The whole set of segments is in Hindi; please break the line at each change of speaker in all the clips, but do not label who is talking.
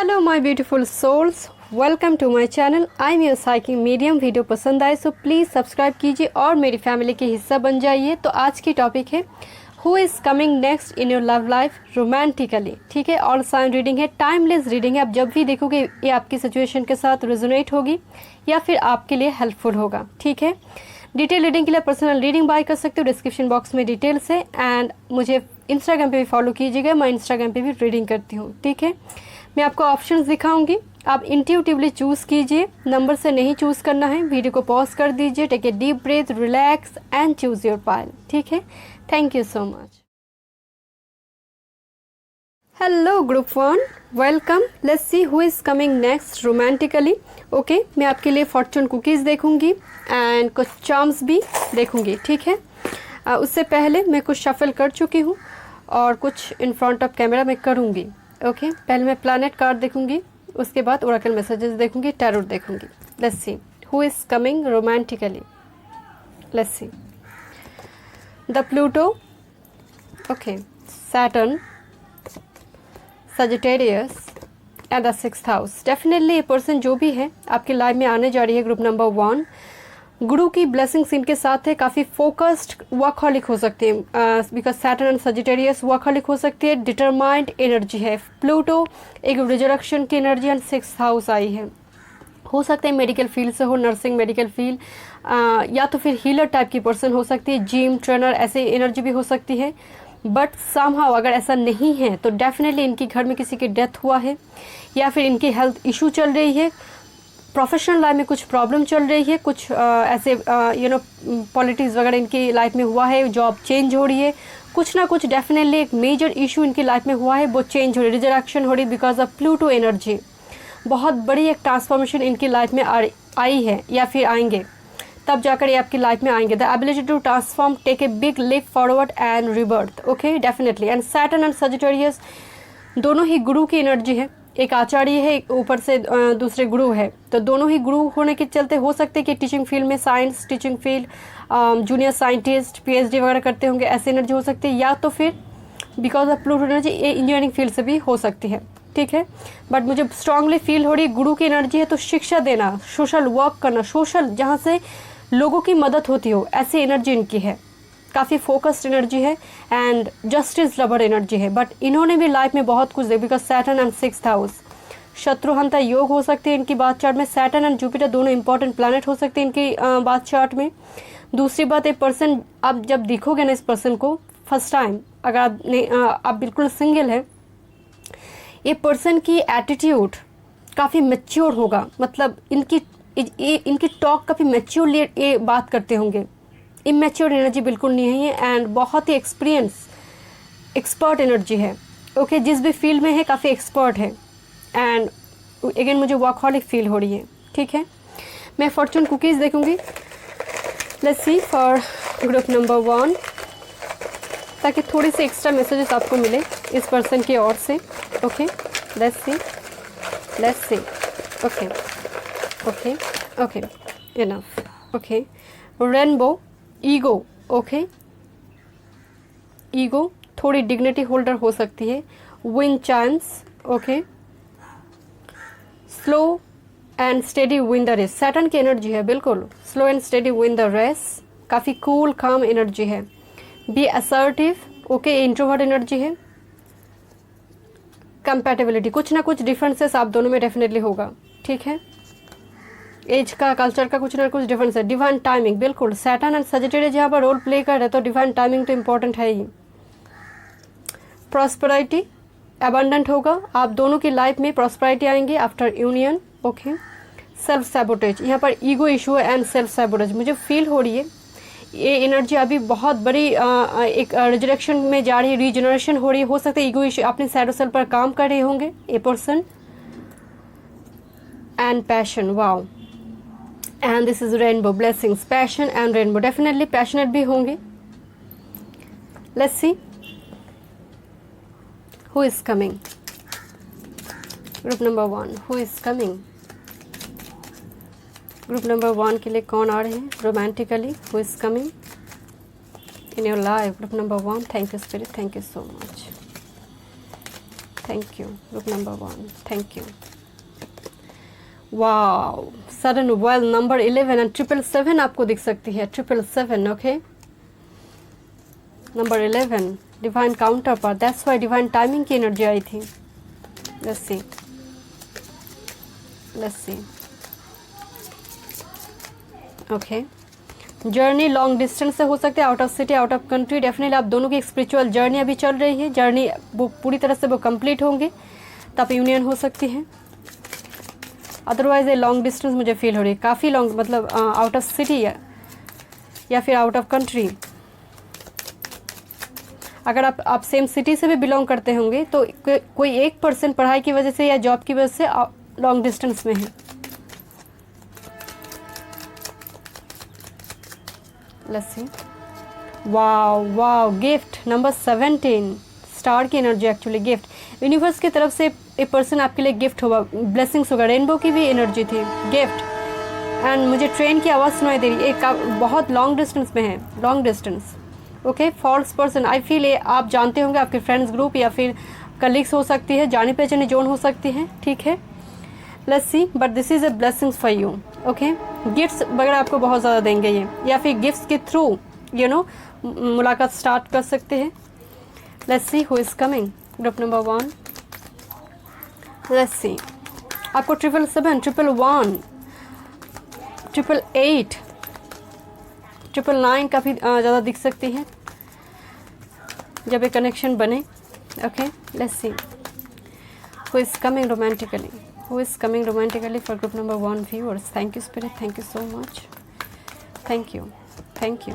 Hello my beautiful souls, welcome to my channel. I am your psychic medium. Video पसंद आए सो प्लीज़ सब्सक्राइब कीजिए और मेरी फैमिली के हिस्सा बन जाइए। तो आज की टॉपिक है who is coming next in your love life romantically. ठीक है, ऑल साइन रीडिंग है, टाइमलेस रीडिंग है। आप जब भी देखोगे ये आपकी सिचुएशन के साथ रेजोनेट होगी या फिर आपके लिए हेल्पफुल होगा। ठीक है, डिटेल रीडिंग के लिए पर्सनल रीडिंग बाय कर सकते हो, डिस्क्रिप्शन बॉक्स में डिटेल्स है। एंड मुझे इंस्टाग्राम पे भी फॉलो कीजिएगा, मैं इंस्टाग्राम पे भी रीडिंग करती हूँ। ठीक है, मैं आपको ऑप्शंस दिखाऊंगी, आप इंट्यूटिवली चूज़ कीजिए, नंबर से नहीं चूज़ करना है। वीडियो को पॉज कर दीजिए, take a deep breath, relax and choose your pile. ठीक है, thank you so much. Hello group 1, welcome. Let's see who is coming next romantically. Okay, मैं आपके लिए फॉर्चून कुकीज़ देखूंगी एंड कुछ चार्म्स भी देखूंगी। ठीक है, उससे पहले मैं कुछ शफल कर चुकी हूँ और कुछ इन फ्रंट ऑफ कैमरा मैं करूँगी। ओके, पहले मैं प्लैनेट कार्ड देखूंगी, उसके बाद ओरेकल मैसेजेस देखूंगी, टैरोट देखूंगी। Let's see who is coming romantically. Let's see the Pluto, okay, Saturn, Sagittarius and the 6th house. Definitely ये पर्सन जो भी है आपकी लाइफ में आने जा रही है ग्रुप नंबर 1, गुरु की ब्लेसिंग्स इनके साथ है। काफ़ी फोकस्ड वर्कहॉलिक हो सकती है, because Saturn and Sagittarius workaholic हो सकती है। डिटरमाइंड एनर्जी है। प्लूटो एक रिजरेक्शन की energy and 6th house I है। हो सकता है मेडिकल फील्ड से हो, नर्सिंग, मेडिकल फील्ड, या तो फिर हीलर टाइप की पर्सन हो सकती है, जिम ट्रेनर, ऐसे एनर्जी भी हो सकती है। बट समहाउ अगर ऐसा नहीं है तो डेफिनेटली इनके घर में किसी की डेथ हुआ है या फिर इनकी हेल्थ इशू चल रही है, प्रोफेशनल लाइफ में कुछ प्रॉब्लम चल रही है, कुछ ऐसे पॉलिटिक्स वगैरह इनकी लाइफ में हुआ है, जॉब चेंज हो रही है, कुछ ना कुछ डेफिनेटली एक मेजर इशू इनकी लाइफ में हुआ है, वो चेंज हो रही है, रिजरेक्शन हो रही है बिकॉज ऑफ प्लूटो एनर्जी। बहुत बड़ी एक ट्रांसफॉर्मेशन इनकी लाइफ में आई है या फिर आएंगे, तब जाकर ये आपकी लाइफ में आएंगे। The ability to transform, take a big leap forward and rebirth. Okay, definitely. And Saturn and Sagittarius दोनों ही गुरु की एनर्जी है, एक आचार्य है, एक ऊपर से दूसरे गुरु है, तो दोनों ही गुरु होने के चलते हो सकते हैं कि टीचिंग फील्ड में, science teaching field, junior scientist, PhD वगैरह करते होंगे, ऐसी एनर्जी हो सकती है। या तो फिर बिकॉज ऑफ प्लूटो एनर्जी ये इंजीनियरिंग फील्ड से भी हो सकती है। ठीक है, बट मुझे स्ट्रांगली फील हो रही है गुरु की एनर्जी है, तो शिक्षा देना, सोशल वर्क करना, सोशल जहाँ से लोगों की मदद होती हो, ऐसी एनर्जी इनकी है। काफ़ी फोकस्ड एनर्जी है एंड जस्टिस लवर एनर्जी है। बट इन्होंने भी लाइफ में बहुत कुछ देखा because Saturn and 6th house, शत्रुहंता योग हो सकती है इनकी बात चार्ट में। सैटर्न एंड जुपिटर दोनों इंपॉर्टेंट प्लैनेट हो सकते हैं इनकी बात चार्ट में। दूसरी बात, एक पर्सन आप जब देखोगे ना इस पर्सन को फर्स्ट टाइम, अगर आप बिल्कुल सिंगल है, ये पर्सन की एटीट्यूड काफ़ी मैच्योर होगा, मतलब इनकी टॉक काफ़ी मैच्योर ये बात करते होंगे, इमेच्योर एनर्जी बिल्कुल नहीं है। एंड बहुत ही एक्सपर्ट एनर्जी है। ओके, जिस भी फील्ड में है काफ़ी एक्सपर्ट है। एंड अगेन मुझे वर्कहॉलिक फील हो रही है। ठीक है, मैं फॉर्चून कुकीज़ देखूंगी। Let's see for group number 1, ताकि थोड़ी सी एक्स्ट्रा मैसेजेस आपको मिले इस पर्सन की ओर से। Okay, let's see. Okay okay okay, enough. Okay, rainbow, ego. Okay, ego थोड़ी डिग्निटी होल्डर हो सकती है। Win chance, okay, slow and steady win the race, Saturn की एनर्जी है बिल्कुल। Slow and steady win the race, काफ़ी कूल काम एनर्जी है। Be assertive, okay, introvert energy है। कंपैटिबिलिटी, कुछ ना कुछ डिफरेंसेस आप दोनों में डेफिनेटली होगा। ठीक है, एज का, कल्चर का कुछ ना कुछ डिफरेंस है। डिवाइन टाइमिंग, बिल्कुल सैटर्न एंड सजिटेरियस जहाँ पर रोल प्ले कर रहे तो डिवाइन टाइमिंग तो इम्पोर्टेंट है ही। प्रॉस्पेरिटी, अबंडेंट होगा, आप दोनों की लाइफ में प्रॉस्पेरिटी आएंगे after union. Okay, self sabotage, यहाँ पर ईगो इशू है एंड सेल्फ सैबोटेज मुझे फील हो रही है। ये एनर्जी अभी बहुत बड़ी एक रिजरेक्शन में जा रही है, रीजनरेशन हो रही है। हो सकता है ईगो इशू अपने शैडो सेल्फ पर काम कर रहे होंगे a person. And passion, wow, and this is rainbow, blessings, passion and rainbow, definitely passionate भी होंगे। Let's see who is coming group number 1, who is coming group number 1 के लिए कौन आ रहे हैं romantically, who is coming in your life group number 1। Thank you spirit, thank you so much. Thank you group number 1, thank you. Wow, sudden well number 11 and 777 आपको दिख सकती है, 777, ओके। नंबर 11 डिवाइन काउंटर पर, दैट्स वाई डिवाइन टाइमिंग की एनर्जी आई थी। Let's see, let's see, okay. Journey long distance से हो सकते हैं, out of city, out of country. Definitely आप दोनों की एक स्पिरिचुअल जर्नी अभी चल रही है, जर्नी वो पूरी तरह से वो कंप्लीट होंगे तब यूनियन हो सकती है। अदरवाइज ये लॉन्ग डिस्टेंस मुझे फील हो रही है, काफ़ी लॉन्ग, मतलब आउट ऑफ सिटी या फिर आउट ऑफ कंट्री। अगर आप सेम सिटी से भी बिलोंग करते होंगे तो कोई एक पर्सन पढ़ाई की वजह से या जॉब की वजह से लॉन्ग डिस्टेंस में है। Let's C, wow wow, gift number 17, star की एनर्जी, एक्चुअली गिफ्ट यूनिवर्स की तरफ से एक पर्सन आपके लिए गिफ्ट होगा, ब्लेसिंग्स होगा। रेनबो की भी एनर्जी थी, गिफ्ट। एंड मुझे ट्रेन की आवाज़ सुनाई दे रही है, एक बहुत लॉन्ग डिस्टेंस में है, long distance, okay. False person, I feel ये आप जानते होंगे, आपके फ्रेंड्स ग्रुप या फिर कलीग्स हो सकती है, जानी पहचानी जोन हो सकती है, ठीक है। Let's C, but this is a blessings for you, okay. Gifts वगैरह आपको बहुत ज़्यादा देंगे ये, या फिर गिफ्ट्स के थ्रू मुलाकात स्टार्ट कर सकते हैं। Let's see who is coming, group number 1। Let's see, आपको 777, 111, 888, 999 काफ़ी ज़्यादा दिख सकती है जब एक कनेक्शन बने, okay. Let's see who is coming romantically, who is coming romantically for group number 1 viewers. Thank you spirit, thank you so much, thank you, thank you।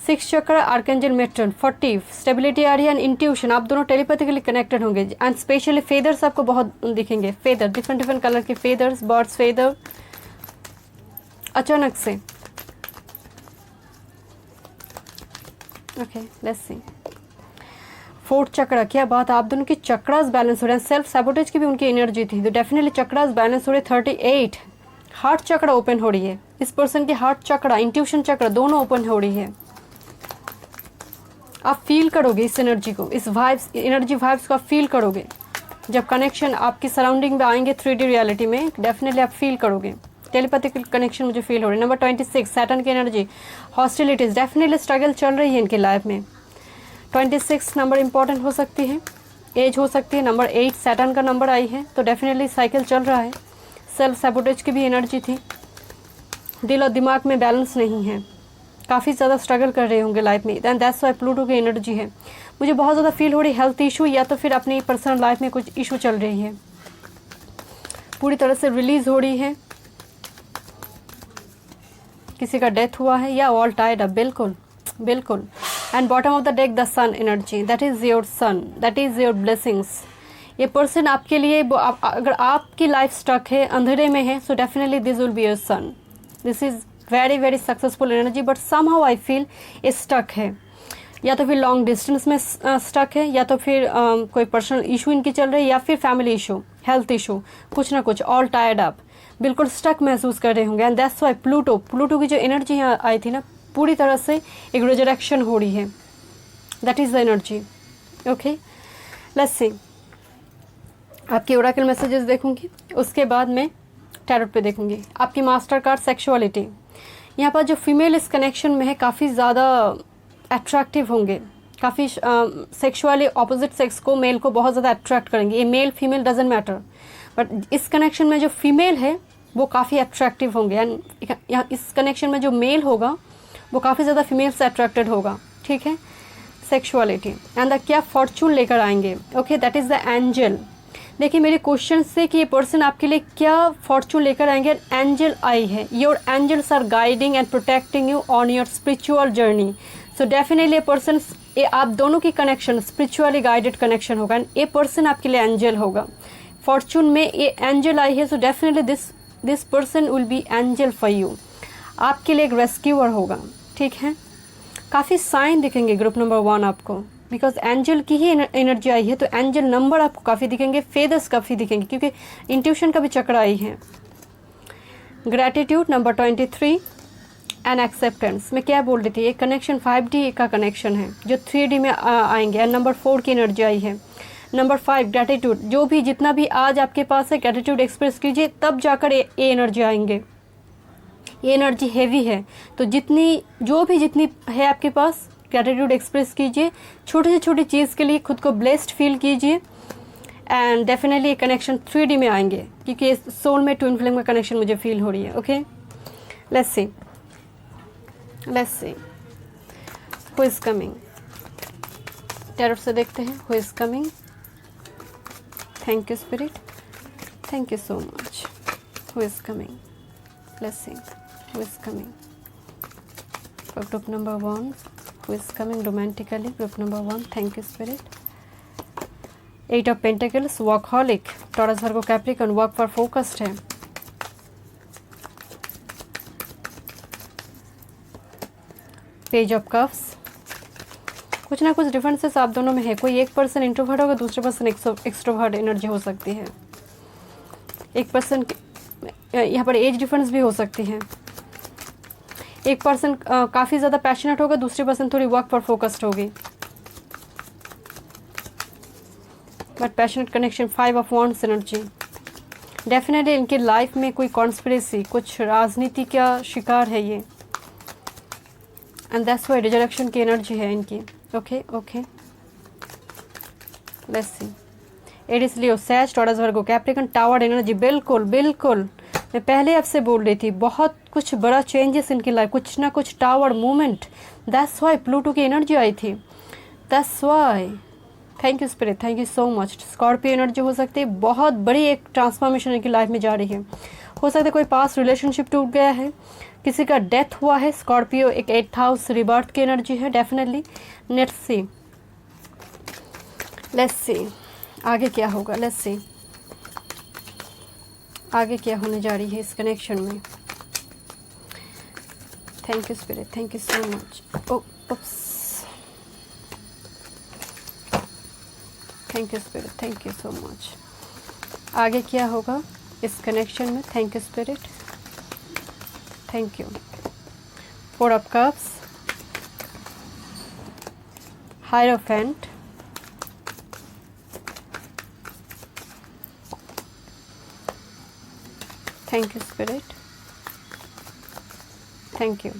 6 चक्र, आर्कएंजल मेट्रन, 40 स्टेबिलिटी आ रही है एंड इंट्यूशन। आप दोनों टेलीपैथिकली कनेक्टेड होंगे एंड स्पेशली फेदर्स आपको बहुत दिखेंगे, फेदर, डिफरेंट डिफरेंट कलर के फेदर्स, बर्ड्स फेदर अचानक से, ओके। लेट्स सी, 4th चक्र, क्या बात है, आप दोनों की चक्रास बैलेंस हो रहे हैं, सेल्फ सैबोटेज की भी उनकी एनर्जी थी तो डेफिनेटली चक्रास बैलेंस हो रहे। 38 हार्ट चक्र ओपन हो रही है, इस पर्सन की हार्ट चक्र, इंट्यूशन चक्र दोनों ओपन हो रही है। आप फील करोगे इस एनर्जी को, इस वाइब्स, एनर्जी वाइब्स को आप फील करोगे जब कनेक्शन आपकी सराउंडिंग में आएंगे 3D रियलिटी में, डेफिनेटली आप फील करोगे। टेलीपैथिक कनेक्शन मुझे फील हो रही है। नंबर 26 सैटर्न की एनर्जी, हॉस्टिलिटीज, डेफिनेटली स्ट्रगल चल रही है इनकी लाइफ में। 26 नंबर इंपॉर्टेंट हो सकती है, एज हो सकती है। नंबर 8 सैटर्न का नंबर आई है तो डेफिनेटली साइकिल चल रहा है। सेल्फ सैबोटेज की भी एनर्जी थी, दिल और दिमाग में बैलेंस नहीं है, काफ़ी ज़्यादा स्ट्रगल कर रहे होंगे लाइफ में, दैन दैट्स वाई प्लूटो की एनर्जी है। मुझे बहुत ज़्यादा फील हो रही है हेल्थ इशू या तो फिर अपनी पर्सनल लाइफ में कुछ इशू चल रही है, पूरी तरह से रिलीज हो रही है, किसी का डेथ हुआ है या ऑल टाइड अप, बिल्कुल बिल्कुल। And bottom of the deck the sun energy, that is your sun, that is your blessings. ये पर्सन आपके लिए अगर आपकी लाइफ स्टक है, अंधेरे में है, so definitely this will be your son. This is very very successful energy, but somehow I feel ये स्टक है, या तो फिर लॉन्ग डिस्टेंस में स्टक है, या तो फिर कोई पर्सनल इशू इनकी चल रही है, या फिर फैमिली इशू, हेल्थ इशू, कुछ ना कुछ, ऑल टायर्ड अप, बिल्कुल स्टक महसूस कर रहे होंगे। एंड दैट्स वाई प्लूटो की जो एनर्जी यहाँ आई थी ना, पूरी तरह से एक रिजरेक्शन हो रही है, that is the energy, okay. Let's सी, आपकी ओरेकल मैसेजेस देखूंगी, उसके बाद मैं टैरोट पे देखूंगी। आपकी मास्टर कार्ड सेक्सुअलिटी, यहाँ पर जो फीमेल इस कनेक्शन में है काफ़ी ज़्यादा अट्रैक्टिव होंगे, काफ़ी सेक्सुअली ऑपोजिट सेक्स को, मेल को बहुत ज़्यादा अट्रैक्ट करेंगे। ये male female doesn't matter, but इस कनेक्शन में जो फीमेल है वो काफ़ी अट्रैक्टिव होंगे। एंड यहाँ इस कनेक्शन में जो मेल होगा वो काफ़ी ज़्यादा फीमेल से अट्रैक्टेड होगा, ठीक है। सेक्सुअलिटी एंड द क्या फॉर्चून लेकर आएंगे, okay, that is the angel. देखिए मेरे क्वेश्चन से कि ये पर्सन आपके लिए क्या फॉर्चून लेकर आएंगे, एंजल आई है, your angels are guiding and protecting you on your spiritual journey. So definitely ये पर्सन, ये आप दोनों की कनेक्शन स्पिरिचुअली गाइडेड कनेक्शन होगा एंड ये पर्सन आपके लिए एंजल होगा। फॉर्चून में ये एंजल आई है, so definitely this person will be angel for you, आपके लिए एक रेस्क्यूअर होगा, ठीक है। काफ़ी साइन दिखेंगे ग्रुप नंबर 1 आपको, बिकॉज एंजल की ही एनर्जी आई है तो एंजल नंबर आपको काफ़ी दिखेंगे, फेदर्स काफ़ी दिखेंगे क्योंकि इंट्यूशन का भी चक्र आई है। Gratitude number 23 and acceptance. मैं क्या बोल रही थी, ये कनेक्शन 5D का कनेक्शन है जो 3D में आएंगे। एंड नंबर 4 की एनर्जी आई है, नंबर 5 ग्रेटिट्यूड, जो भी जितना भी आज आपके पास है ग्रेटिट्यूड एक्सप्रेस कीजिए, तब जाकर ये एनर्जी आएंगे। ये एनर्जी हैवी है, तो जितनी है आपके पास ग्रेटिट्यूड एक्सप्रेस कीजिए। छोटी से छोटी चीज़ के लिए खुद को ब्लेस्ड फील कीजिए एंड डेफिनेटली कनेक्शन 3D में आएंगे, क्योंकि सोल में ट्विन फ्लेम का कनेक्शन मुझे फील हो रही है। Okay, let's see who is coming. Tarot से देखते हैं who is coming. Thank you spirit, thank you so much. Who is coming, let's see who is coming for group number 1। Who is coming romantically, group number 1। Thank you spirit. 8 of pentacles, workaholic, taurus Virgo Capricorn, work पर फोकस्ड है। पेज ऑफ कप्स, कुछ ना कुछ डिफरेंसेस आप दोनों में है। कोई एक पर्सन इंट्रोवर्ट होगा, दूसरे पर्सन एक्सट्रोवर्ट एनर्जी हो सकती है। एक पर्सन, यहाँ पर एज डिफरेंस भी हो सकती है। एक पर्सन काफ़ी ज़्यादा पैशनेट होगा, दूसरी पर्सन थोड़ी वर्क पर फोकस्ड होगी। But passionate connection, 5 of wands energy. Definitely इनकी लाइफ में कोई कॉन्स्पिरेसी, कुछ राजनीति का शिकार है ये, एंड दैट्स व्हाई रिजरेक्शन की एनर्जी है इनकी। Okay, let's see. Aries, Leo, Sag, Taurus Virgo Capricorn, tower energy. बिल्कुल मैं पहले आपसे बोल रही थी, बहुत कुछ बड़ा चेंजेस इनकी लाइफ, कुछ ना कुछ tower movement. That's why Pluto की एनर्जी आई थी, that's why. Thank you spirit, thank you so much. Scorpio energy हो सकती है, बहुत बड़ी एक ट्रांसफॉर्मेशन इनकी लाइफ में जा रही है। हो सकता है कोई पास्ट रिलेशनशिप टूट गया है, किसी का डेथ हुआ है। स्कॉर्पियो एक 8th हाउस रिबर्थ की एनर्जी है डेफिनेटली। लेट्स सी आगे क्या होगा। लेट्स सी आगे क्या होने जा रही है इस कनेक्शन में। Thank you spirit, thank you so much. Oops, thank you spirit, thank you so much. आगे क्या होगा इस कनेक्शन में। Thank you spirit, thank you. 4 of cups, hierophant, thank you spirit, thank you.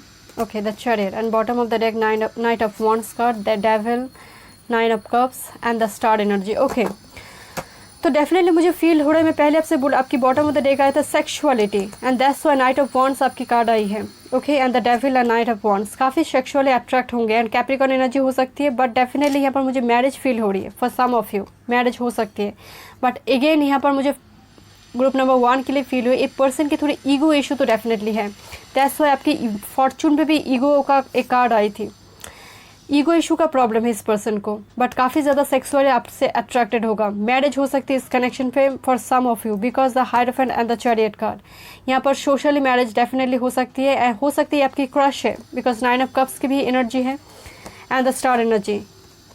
Okay, the chariot and bottom of the deck knight of wands card, the devil, 9 of cups and the star energy. Okay, तो डेफिनेटली मुझे फील हो रहा है, मैं पहले आपसे बोला आपकी बॉटम ऑफ द डेक आया था sexuality, and that's why night of wands आपकी कार्ड आई है। Okay, and the devil and night of wands काफ़ी सेक्सुअली अट्रैक्ट होंगे, एंड कैप्रिकॉर्न एनर्जी हो सकती है। बट डेफिनेटली यहाँ पर मुझे मैरिज फील हो रही है for some of you, marriage हो सकती है। बट अगेन यहाँ पर मुझे ग्रुप नंबर 1 के लिए फील हुई, एक पर्सन की थोड़ी ईगो इशू तो डेफिनेटली है। दैट्स व्हाई आपकी फॉर्चून पे भी ईगो का एक कार्ड आई थी। ईगो इशू का प्रॉब्लम है इस पर्सन को, बट काफ़ी ज़्यादा सेक्सुअली आपसे अट्रैक्टेड होगा। मैरिज हो सकती है इस कनेक्शन पे for some of you, because the hierophant and the chariot card. यहाँ पर सोशली मैरिज डेफिनेटली हो सकती है, हो सकती है आपकी क्रश है, बिकॉज 9 ऑफ कप्स की भी एनर्जी है and the star energy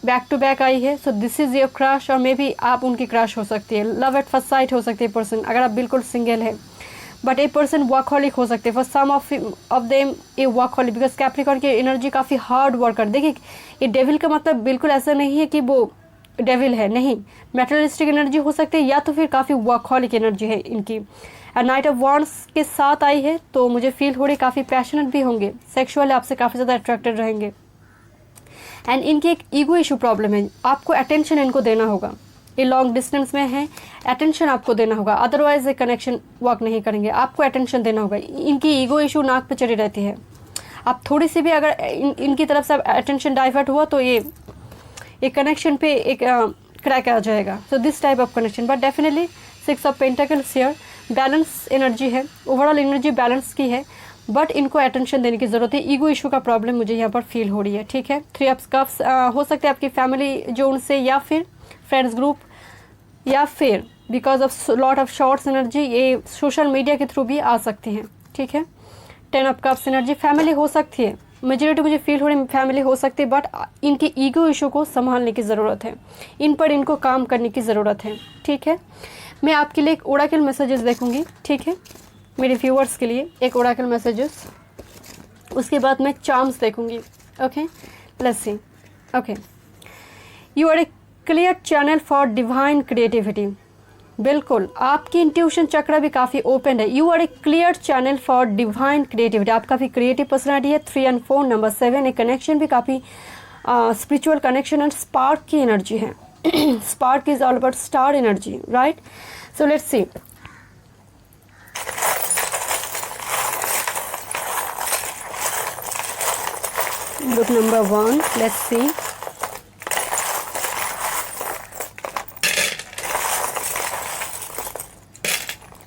back to back आई है। So this is your crush, और मे बी आप उनकी क्रश हो सकती है। लव एट फर्स्ट साइट हो सकती है पर्सन, अगर आप बिल्कुल सिंगल है। बट ए पर्सन वर्कहॉलिक हो सकते हैं, for some of them a workaholic, because Capricorn की एनर्जी काफ़ी हार्ड वर्कर। देखिए, ये डेविल का मतलब बिल्कुल ऐसा नहीं है कि वो डेविल है, नहीं, मेटेरियलिस्टिक एनर्जी हो सकती है, या तो फिर काफ़ी वर्कहॉलिक एनर्जी है इनकी। एंड नाइट ऑफ वॉन्ड्स के साथ आई है, तो मुझे फील हो रही काफ़ी पैशनेट भी होंगे, सेक्सुअली आपसे काफ़ी ज़्यादा अट्रैक्टेड रहेंगे। एंड इनकी एक ईगो इशू प्रॉब्लम है, आपको अटेंशन इनको देना होगा। ये लॉन्ग डिस्टेंस में है, अटेंशन आपको देना होगा, अदरवाइज ये कनेक्शन वर्क नहीं करेंगे। आपको अटेंशन देना होगा। इनकी ईगो इशू नाक पे चढ़ी रहती है, आप थोड़ी सी भी अगर इनकी तरफ से अटेंशन डाइवर्ट हुआ तो ये कनेक्शन पे एक क्रैक आ जाएगा। So this type of connection, but definitely 6 of pentacles here, balance energy है, ओवरऑल एनर्जी बैलेंस की है, बट इनको अटेंशन देने की ज़रूरत है। ईगो इशू का प्रॉब्लम मुझे यहाँ पर फील हो रही है, ठीक है। 3 ऑफ कप्स हो सकते हैं आपकी फैमिली जो उनसे, या फिर फ्रेंड्स ग्रुप, या फिर because of lot of swords energy, ये सोशल मीडिया के थ्रू भी आ सकती हैं, ठीक है। 10 ऑफ कप्स एनर्जी, फैमिली हो सकती है, मेजोरिटी मुझे फील हो रही है फैमिली हो सकती है, बट इनकी ईगो इशू को संभालने की ज़रूरत है, इन पर इनको काम करने की ज़रूरत है, ठीक है। मैं आपके लिए एक ओरेकल मैसेजेस देखूंगी, ठीक है, मेरे व्यूअर्स के लिए एक ओरेकल मैसेजेस, उसके बाद मैं चार्म्स देखूंगी। Okay, let's see. Okay, you are a clear channel for divine creativity. बिल्कुल, आपकी इंट्यूशन चक्र भी काफ़ी ओपन है। You are a clear channel for divine creativity. आप काफ़ी क्रिएटिव पर्सनैलिटी है। 3 और 4 नंबर 7 एक कनेक्शन भी काफ़ी स्पिरिचुअल कनेक्शन एंड स्पार्क की एनर्जी है। Spark is all about star energy, right? So let's see. Group number 1, let's see.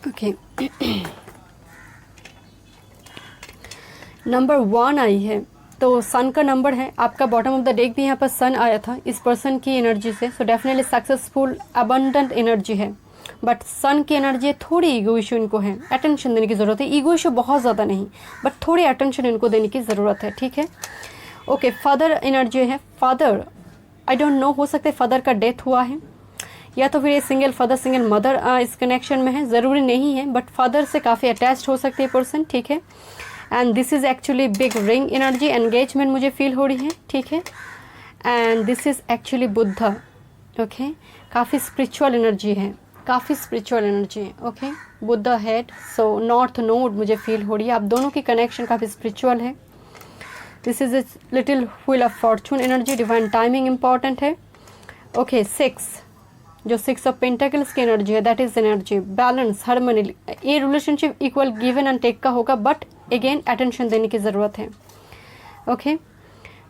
Okay. Number 1 आई है तो सन का नंबर है। आपका बॉटम ऑफ द डेक भी यहाँ पर सन आया था इस पर्सन की एनर्जी से। So definitely successful abundant energy है, बट सन की एनर्जी थोड़ी ईगो इशू इनको है, अटेंशन देने की ज़रूरत है। ईगो इशू बहुत ज़्यादा नहीं, बट थोड़ी अटेंशन इनको देने की ज़रूरत है, ठीक है? ओके, फादर एनर्जी है। फादर, आई डोंट नो, हो सकता है फादर का डेथ हुआ है, या तो फिर ये सिंगल फादर सिंगल मदर इस कनेक्शन में है, ज़रूरी नहीं है, बट फादर से काफ़ी अटैच्ड हो सकती है पर्सन, ठीक है? And this is actually big ring energy, engagement मुझे फील हो रही है, ठीक है? And this is actually Buddha, okay? काफ़ी स्पिरिचुअल एनर्जी है, काफ़ी स्पिरिचुअल एनर्जी है, okay? Buddha head, so north node मुझे फील हो रही है। आप दोनों की कनेक्शन काफ़ी स्पिरिचुअल है। This is a little wheel of fortune energy, divine timing important है। ओके, 6 जो 6 ऑफ पेंटाकल्स की एनर्जी है, that is energy balance, harmony. ये relationship equal given and take का होगा, बट अगेन अटेंशन देने की ज़रूरत है, ओके?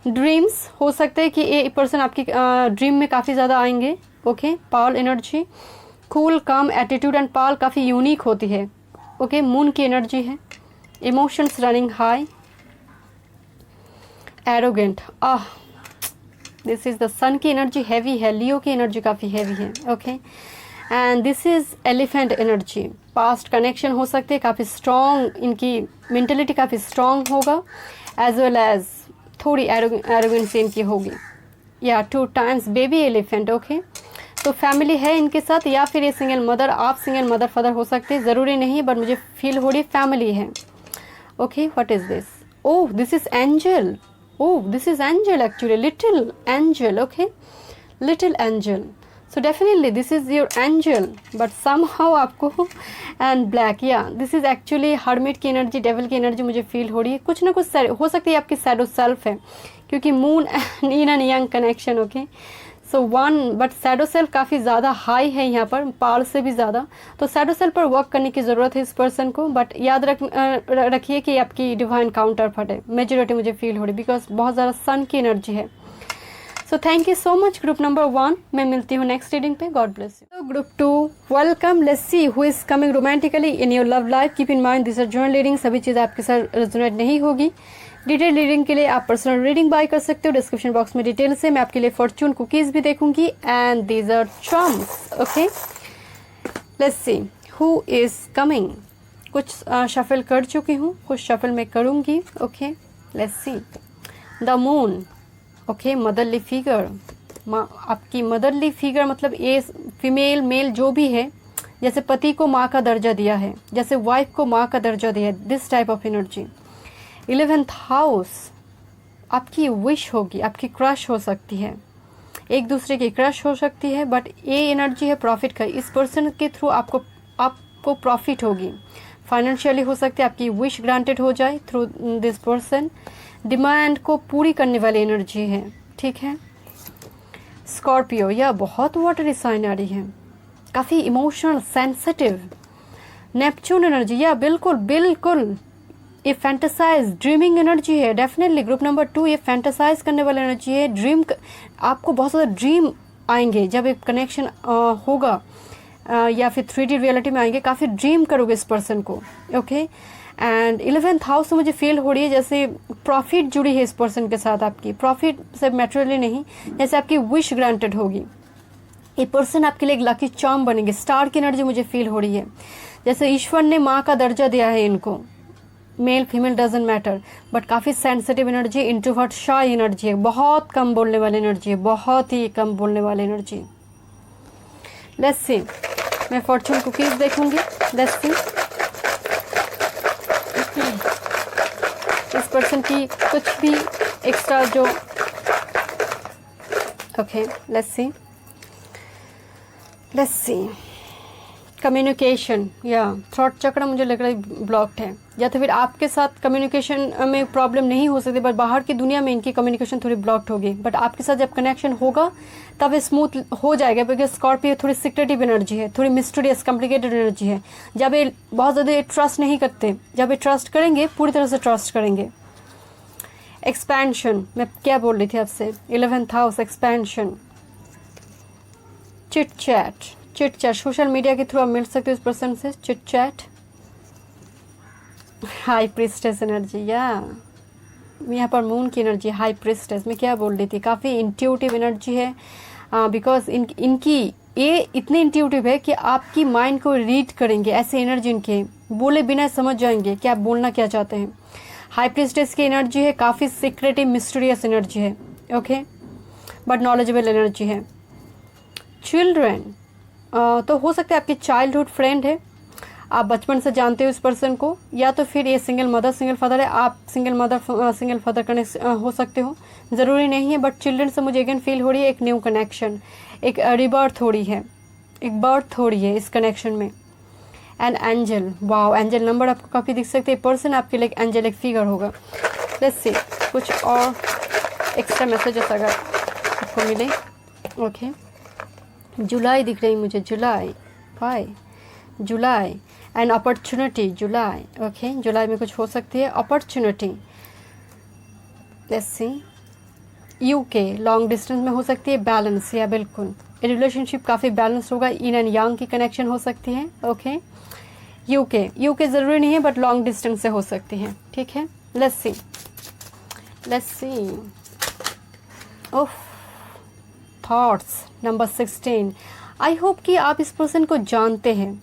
ड्रीम्स हो सकते हैं कि ये पर्सन आपकी ड्रीम में काफ़ी ज़्यादा आएंगे, ओके? पाल energy, cool calm attitude and पाल काफ़ी यूनिक होती है, ओके? मून की एनर्जी है। Emotions running high, arrogant, this is the sun की एनर्जी हैवी है, लियो की एनर्जी काफ़ी हैवी है, okay? And this is elephant energy, past connection हो सकते हैं, काफ़ी स्ट्रॉन्ग, इनकी मेंटेलिटी काफ़ी स्ट्रॉन्ग होगा, एज वेल एज थोड़ी एरोगेंसी इनकी होगी, या 2 टाइम्स बेबी एलिफेंट, ओके? तो फैमिली है इनके साथ, या फिर ये सिंगल मदर, आप सिंगल मदर फादर हो सकते हैं, ज़रूरी नहीं, बट मुझे फील हो रही फैमिली है, okay? What is this? Oh, this is angel. Oh, this is angel actually, little angel, okay? Little angel. So definitely this is your angel, but somehow आपको and black, yeah, this is actually hermit की एनर्जी, डेविल की एनर्जी मुझे फील हो रही है। कुछ ना कुछ हो सकती है आपकी शैडो सेल्फ है, क्योंकि moon and in and young connection, okay? So 1, but shadow self काफ़ी ज़्यादा हाई है यहाँ पर, पाल से भी ज़्यादा, तो शैडो सेल्फ पर वर्क करने की ज़रूरत है इस पर्सन को। बट याद रखिए कि आपकी डिवाइन काउंटर पार्ट है, मेजोरिटी मुझे फील हो रही, बिकॉज बहुत ज़्यादा सन की एनर्जी है। So thank you so much group number 1। मैं मिलती हूँ नेक्स्ट रीडिंग पे। God bless you. Group 2, welcome. Let's see who is coming romantically in your love life. Keep in mind this are general reading, सभी चीज़ें आपके साथ रेजोनेट नहीं होगी। डिटेल रीडिंग के लिए आप पर्सनल रीडिंग बाय कर सकते हो, डिस्क्रिप्शन बॉक्स में डिटेल से। मैं आपके लिए फॉर्चून कुकीज़ भी देखूंगी, and these are charms, okay? Let's see who is coming. कुछ शफल कर चुकी हूँ, कुछ शफल मैं करूँगी, okay? Let's see the moon, okay? Motherly figure, आपकी मदरली फिगर मतलब ये फीमेल मेल जो भी है, जैसे पति को माँ का दर्जा दिया है, जैसे वाइफ को माँ का दर्जा दिया है, this type of energy. 11th house, आपकी विश होगी, आपकी क्रश हो सकती है, एक दूसरे की क्रश हो सकती है, बट ये एनर्जी है प्रॉफिट का। इस पर्सन के थ्रू आपको प्रॉफिट होगी, फाइनेंशियली हो सकती है, आपकी विश ग्रांटेड हो जाए थ्रू दिस पर्सन। डिमांड को पूरी करने वाली एनर्जी है, ठीक है? स्कॉर्पियो, यह बहुत वाटरी साइन आ रही है, काफ़ी इमोशनल सेंसिटिव। नेपच्यून एनर्जी, या बिल्कुल ये फैंटेसाइज ड्रीमिंग एनर्जी है, डेफिनेटली। ग्रुप नंबर 2 ये फैंटेसाइज करने वाली एनर्जी है। ड्रीम, आपको बहुत ज़्यादा ड्रीम आएंगे जब एक कनेक्शन होगा, या फिर 3D रियलिटी में आएंगे, काफ़ी ड्रीम करोगे इस पर्सन को, ओके? एंड 11th हाउस तो मुझे फील हो रही है जैसे प्रॉफिट जुड़ी है इस पर्सन के साथ, आपकी प्रॉफिट सिर्फ मैटेरियली नहीं, जैसे आपकी विश ग्रांटेड होगी। ये पर्सन आपके लिए एक लकी चार्म बनेंगे। स्टार की एनर्जी मुझे फील हो रही है, जैसे ईश्वर ने माँ का दर्जा दिया है इनको, male female doesn't matter, but काफ़ी सेंसिटिव एनर्जी, इंट्रोवर्ट शाय एनर्जी है, बहुत कम बोलने वाली एनर्जी है, बहुत ही कम बोलने वाली एनर्जी। लेट्स सी, मैं फॉर्चून कुकीज देखूंगी। लेट्स सी इस पर्सन की कुछ भी एक्स्ट्रा जो, okay? Let's see let's see, communication या थ्रॉट चक्र मुझे लग रहा है ब्लॉक्ड है, या तो फिर आपके साथ कम्युनिकेशन में प्रॉब्लम नहीं हो सकती, बट बाहर की दुनिया में इनकी कम्युनिकेशन थोड़ी ब्लॉक्ड होगी, बट आपके साथ जब कनेक्शन होगा तब स्मूथ हो जाएगा, बिकॉज स्कॉर्पियो थोड़ी सीक्रेटिव एनर्जी है, थोड़ी मिस्टीरियस कॉम्प्लिकेटेड एनर्जी है। जब ये बहुत ज़्यादा ट्रस्ट नहीं करते, जब ये ट्रस्ट करेंगे पूरी तरह से ट्रस्ट करेंगे। एक्सपेंशन, मैं क्या बोल रही थी आपसे, 11th house expansion, chit chat, social media के थ्रू आप मिल सकते हो इस पर्सन से, chit chat. High priestess energy, या यहाँ पर मून की एनर्जी, हाई प्रिस्टेस। मैं क्या बोल रही थी, काफ़ी इंट्यूटिव एनर्जी है, बिकॉज इनकी ये इतने इंट्यूटिव है कि आपकी माइंड को रीड करेंगे, ऐसे एनर्जी इनके, बोले बिना समझ जाएंगे कि आप बोलना क्या चाहते हैं। हाई प्रिस्टेस की एनर्जी है, काफ़ी सीक्रेटिव मिस्टीरियस एनर्जी है, ओके, बट नॉलेजेबल एनर्जी है। चिल्ड्रन, तो हो सकता है आपकी चाइल्डहुड फ्रेंड है, आप बचपन से जानते हो इस पर्सन को, या तो फिर ये सिंगल मदर सिंगल फादर है, आप single mother single father connect हो सकते हो, ज़रूरी नहीं है, बट चिल्ड्रन से मुझे अगेन फील हो रही है एक न्यू कनेक्शन, एक रिबर्थ हो रही है, एक बर्थ हो रही है इस कनेक्शन में। And angel, wow, angel number आपको काफ़ी दिख सकते हैं, पर्सन आपके लिए एंजेलिक फिगर होगा। लेट्स सी कुछ और एक्स्ट्रा मैसेजेस अगर आपको मिले, ओके। जुलाई दिख रही मुझे, जुलाई 5, जुलाई एंड अपॉर्चुनिटी, जुलाई, ओके, जुलाई में कुछ हो सकती है opportunity. Let's see, UK, long distance में हो सकती है बैलेंस, या बिल्कुल रिलेशनशिप काफ़ी बैलेंस होगा, इन एंड यांग की कनेक्शन हो सकती है, ओके। यूके ज़रूरी नहीं है, बट लॉन्ग डिस्टेंस से हो सकती है, ठीक है। Let's C, of, thoughts number 16। I hope कि आप इस पर्सन को जानते हैं,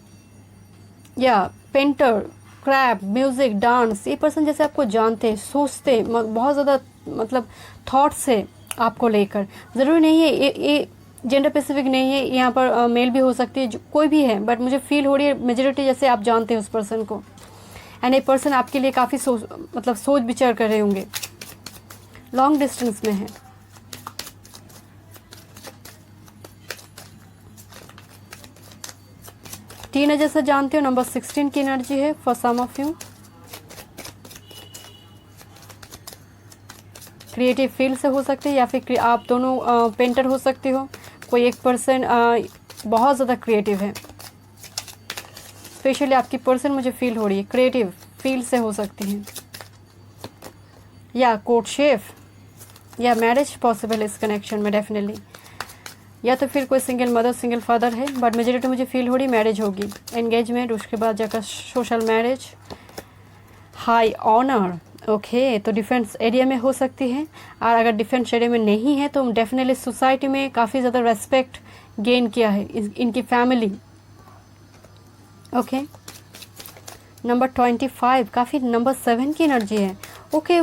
या पेंटर, क्रैप, म्यूज़िक, डांस, ये पर्सन जैसे आपको जानते हैं, सोचते बहुत ज़्यादा, मतलब थॉट्स है आपको लेकर, ज़रूरी नहीं है ये जेंडर स्पेसिफिक नहीं है, यहाँ पर मेल भी हो सकती है, कोई भी है, बट मुझे फील हो रही है मेजोरिटी जैसे आप जानते हैं उस पर्सन को, एंड ये पर्सन आपके लिए काफ़ी सोच विचार कर रहे होंगे, लॉन्ग डिस्टेंस में है। टीनेजर जैसा जानते हो, नंबर 16 की एनर्जी है for some of you. Creative field से हो सकते हैं, या फिर आप दोनों पेंटर हो सकते हो, कोई एक पर्सन बहुत ज़्यादा क्रिएटिव है, स्पेशली आपकी पर्सन मुझे फील हो रही है क्रिएटिव फील्ड से हो सकती है, या कोर्टशिप, या मैरिज पॉसिबल इस कनेक्शन में डेफिनेटली, या तो फिर कोई सिंगल मदर सिंगल फादर है, बट मेजोरिटी मुझे फील हो रही मैरिज होगी, एंगेजमेंट, उसके बाद जाकर social marriage, high honour, okay. तो डिफेंस एरिया में हो सकती है, और अगर डिफेंस एरिया में नहीं है तो डेफिनेटली सोसाइटी में काफ़ी ज़्यादा रेस्पेक्ट गेन किया है इनकी फैमिली, ओके। नंबर 25 काफ़ी नंबर 7 की एनर्जी है, okay.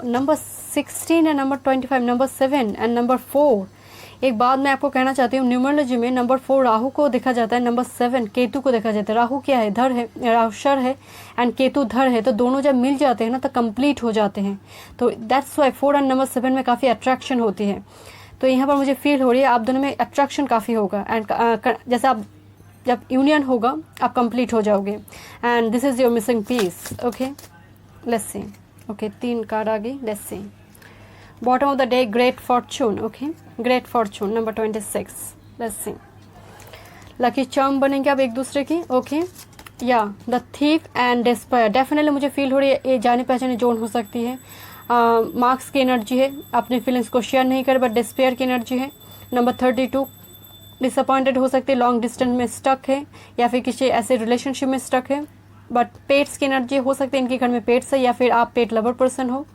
Number 16 and number 25, number 7 and number 4। एक बात मैं आपको कहना चाहती हूँ, न्यूमरोलॉजी में नंबर 4 राहु को देखा जाता है, नंबर 7 केतु को देखा जाता है। राहु क्या है, धर है, राहु शर है एंड केतु धर है, तो दोनों जब मिल जाते हैं ना तो कंप्लीट हो जाते हैं। तो दैट्स वाई 4 एंड नंबर 7 में काफ़ी अट्रैक्शन होती है। तो यहाँ पर मुझे फील हो रही है आप दोनों में अट्रैक्शन काफ़ी होगा, एंड जैसे आप जब यूनियन होगा आप कंप्लीट हो जाओगे, and this is your missing piece, okay. Let's see, okay 3 card आ गई, let's see. Bottom of the day, great fortune, okay, great fortune number 26, let's see. Lucky charm बनेंगे आप एक दूसरे की, ओके। या the thief and despair, definitely मुझे फील हो रही है ये जाने पहचाने जोन हो सकती है। मार्क्स की एनर्जी है, अपने फीलिंग्स को शेयर नहीं करे, बट डिस्पेयर की एनर्जी है। नंबर 32, डिसअपॉइंटेड हो सकते हैं, लॉन्ग डिस्टेंस में स्टक है, या फिर किसी ऐसे रिलेशनशिप में स्टक है। बट पेट्स की एनर्जी हो सकती है, इनके घर में पेट्स है, या फिर आप पेट लवर पर्सन हो,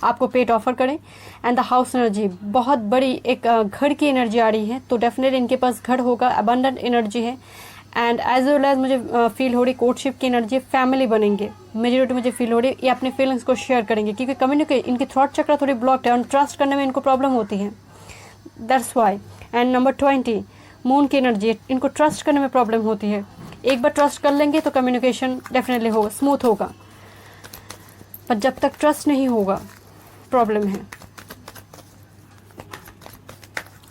आपको पेट ऑफर करें। एंड द हाउस एनर्जी, बहुत बड़ी एक घर की एनर्जी आ रही है, तो डेफिनेटली इनके पास घर होगा, अबंडेंट एनर्जी है। एंड एज वेल एज मुझे फील हो रही कोर्टशिप की एनर्जी, फैमिली बनेंगे, मेजोरिटी मुझे फील हो रही है ये अपने फीलिंग्स को शेयर करेंगे, क्योंकि कम्युनिकेट इनकी थॉट चक्र थोड़ी ब्लॉक्ड है और ट्रस्ट करने में इनको प्रॉब्लम होती है, that's why. And number 20, moon की एनर्जी, इनको ट्रस्ट करने में प्रॉब्लम होती है। एक बार ट्रस्ट कर लेंगे तो कम्युनिकेशन डेफिनेटली होगा, स्मूथ होगा, पर जब तक ट्रस्ट नहीं होगा प्रॉब्लम है।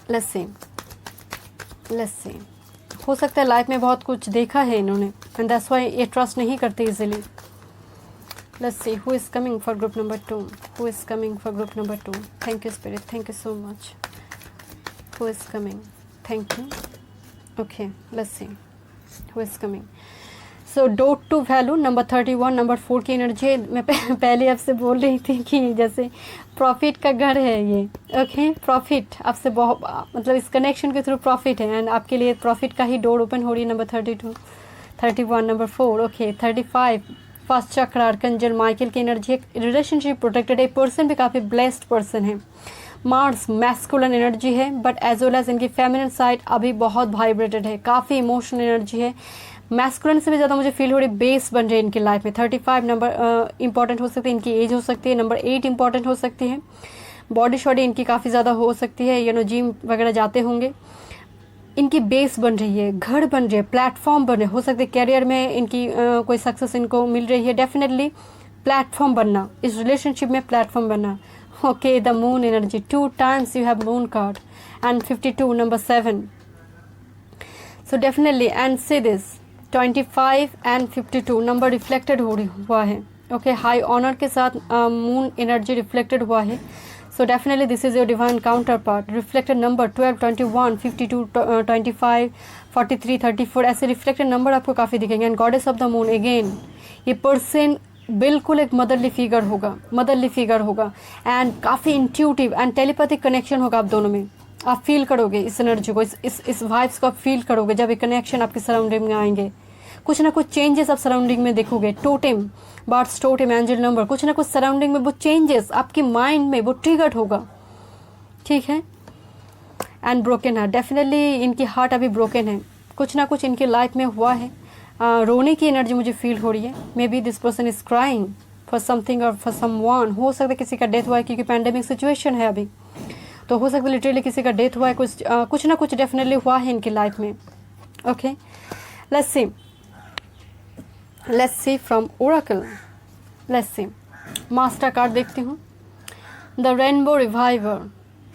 लेट्स सी, हो सकता है लाइफ में बहुत कुछ देखा है इन्होंने, एंड दैट्स व्हाई ये ट्रस्ट नहीं करते easily. Let's see who is coming for group number 2, who is coming for group number 2। Thank you spirit, thank you so much. Who is coming, thank you. Okay, let's see who is coming. So डोट टू वैल्यू नंबर 31, नंबर 4 की एनर्जी। मैं पहले आपसे बोल रही थी कि जैसे प्रॉफिट का घर है ये। ओके, प्रॉफिट आपसे बहुत, मतलब इस कनेक्शन के थ्रू प्रॉफिट है, एंड आपके लिए प्रॉफिट का ही डोर ओपन हो रही है। Number 32, 31, number 4। ओके, 35 फर्स्ट चक्र आर्कंजल माइकल की एनर्जी। रिलेशनशिप प्रोटेक्टेड, एक पर्सन भी काफ़ी ब्लेस्ड पर्सन है। मार्स मैस्कुलन एनर्जी है, बट एज वेल एज इनकी फेमिनिन साइड अभी बहुत वाइब्रेटेड है, काफ़ी इमोशनल एनर्जी है। मैस्कुलिन से भी ज़्यादा मुझे फील हो रही बेस बन रही है इनकी लाइफ में। 35 नंबर इंपॉर्टेंट हो सकती है, इनकी एज हो सकती है। नंबर 8 इंपॉर्टेंट हो सकती है। बॉडी शॉडी इनकी काफ़ी ज़्यादा हो सकती है, जिम वगैरह जाते होंगे। इनकी बेस बन रही है, घर बन रही है, प्लेटफॉर्म बन रहे, हो सकते कैरियर में इनकी कोई सक्सेस इनको मिल रही है। डेफिनेटली प्लेटफॉर्म बनना, इस रिलेशनशिप में प्लेटफॉर्म बनना। Okay, the moon energy, 2 times you have moon card, and 52 number 7। So definitely and से दिस 25 एंड 52 नंबर रिफ्लेक्टेड हुआ है। ओके, हाई ऑनर के साथ मून एनर्जी रिफ्लेक्टेड हुआ है। So definitely this is your divine counter part. Reflected number 12, 21, 52, 25, 43, 34 ऐसे रिफ्लेक्टेड नंबर आपको काफ़ी दिखेंगे। And goddess of the moon again, ये पर्सन बिल्कुल एक मदरली फिगर होगा, एंड काफ़ी इंट्यूटिव एंड टेलीपैथिक कनेक्शन होगा आप दोनों में। आप फील करोगे इस एनर्जी को, इस वाइब्स को आप फील करोगे जब ये कनेक्शन आपकी सराउंडिंग में आएंगे। कुछ ना कुछ चेंजेस आप सराउंडिंग में देखोगे। Totem, bards totem, angel number, कुछ ना कुछ सराउंडिंग में वो चेंजेस आपकी माइंड में वो ट्रिगर्ड होगा, ठीक है। एंड ब्रोकन हार्ट, डेफिनेटली इनकी हार्ट अभी ब्रोकन है, कुछ ना कुछ इनकी लाइफ में हुआ है। रोने की एनर्जी मुझे फील हो रही है। May be this person is crying for something और फॉर समवन। हो सकता है किसी का डेथ हुआ है, क्योंकि पैंडेमिक सिचुएशन है अभी, तो हो सकता है लिटरली किसी का डेथ हुआ है, कुछ ना कुछ डेफिनेटली हुआ है इनकी लाइफ में। Okay, let's see from oracle. Let's see master card देखती हूँ। द रेनबो रिवाइवर,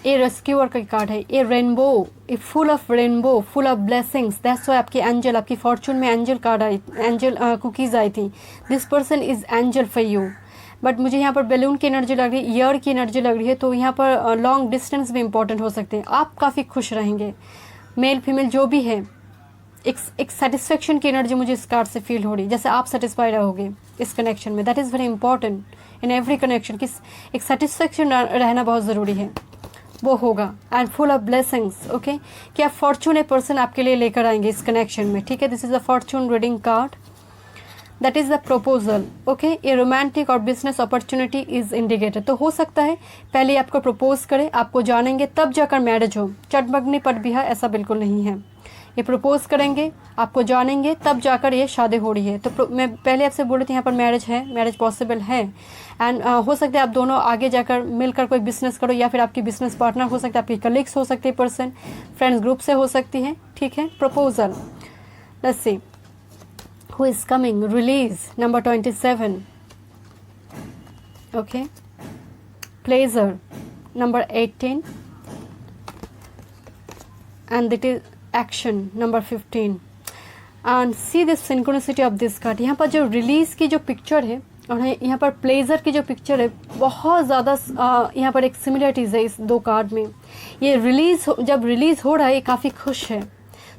ये रेस्क्यूअर का कार्ड है। ये रेनबो, ये full of rainbow, full of blessings. That's why आपकी एंजल, आपकी फॉर्चून में एंजल कार्ड आई, एंजल कुकीज़ आई थी। This person is angel for you. But मुझे यहाँ पर बैलून की एनर्जी लग रही है, ईयर की एनर्जी लग रही है, तो यहाँ पर लॉन्ग डिस्टेंस भी इंपॉर्टेंट हो सकते हैं। आप काफ़ी खुश रहेंगे, मेल फीमेल जो भी है। एक सेटिस्फेक्शन की एनर्जी मुझे इस कार्ड से फील हो रही है, जैसे आप सेटिस्फाई रहोगे इस कनेक्शन में। That is very important in every connection, कि एक सेटिस्फेक्शन रहना बहुत ज़रूरी है, वो होगा। And full of blessings. Okay, कि आप फॉर्चूनेट पर्सन आपके लिए लेकर आएंगे इस कनेक्शन में, ठीक है। This is the fortune reading card, that is the proposal. Okay, ये रोमांटिक और बिजनेस अपॉर्चुनिटी इज इंडिकेटेड। तो हो सकता है पहले आपको प्रपोज करे, आपको जानेंगे, तब जाकर मैरिज हो। चटमगनी पट भी है, ऐसा बिल्कुल नहीं है। ये प्रपोज करेंगे, आपको जानेंगे, तब जाकर ये शादी हो रही है। तो मैं पहले आपसे बोल रही थी यहाँ पर मैरिज है, मैरिज पॉसिबल है। एंड हो सकता है आप दोनों आगे जाकर मिलकर कोई बिजनेस करो, या फिर आपकी बिजनेस पार्टनर हो सकता है, आपकी कलीग्स हो सकते हैं पर्सन, फ्रेंड्स ग्रुप से हो सकती है, ठीक है। Proposal, let's see who is coming. Release number 27। Okay, pleasure number 18, and it is action number 15। And see this synchronicity of this card. यहाँ पर जो रिलीज की जो पिक्चर है और यहाँ पर प्लेजर की जो पिक्चर है, बहुत ज़्यादा यहाँ पर एक सिमिलरिटीज़ है इस दो कार्ड में। ये जब रिलीज़ हो रहा है, ये काफ़ी खुश है।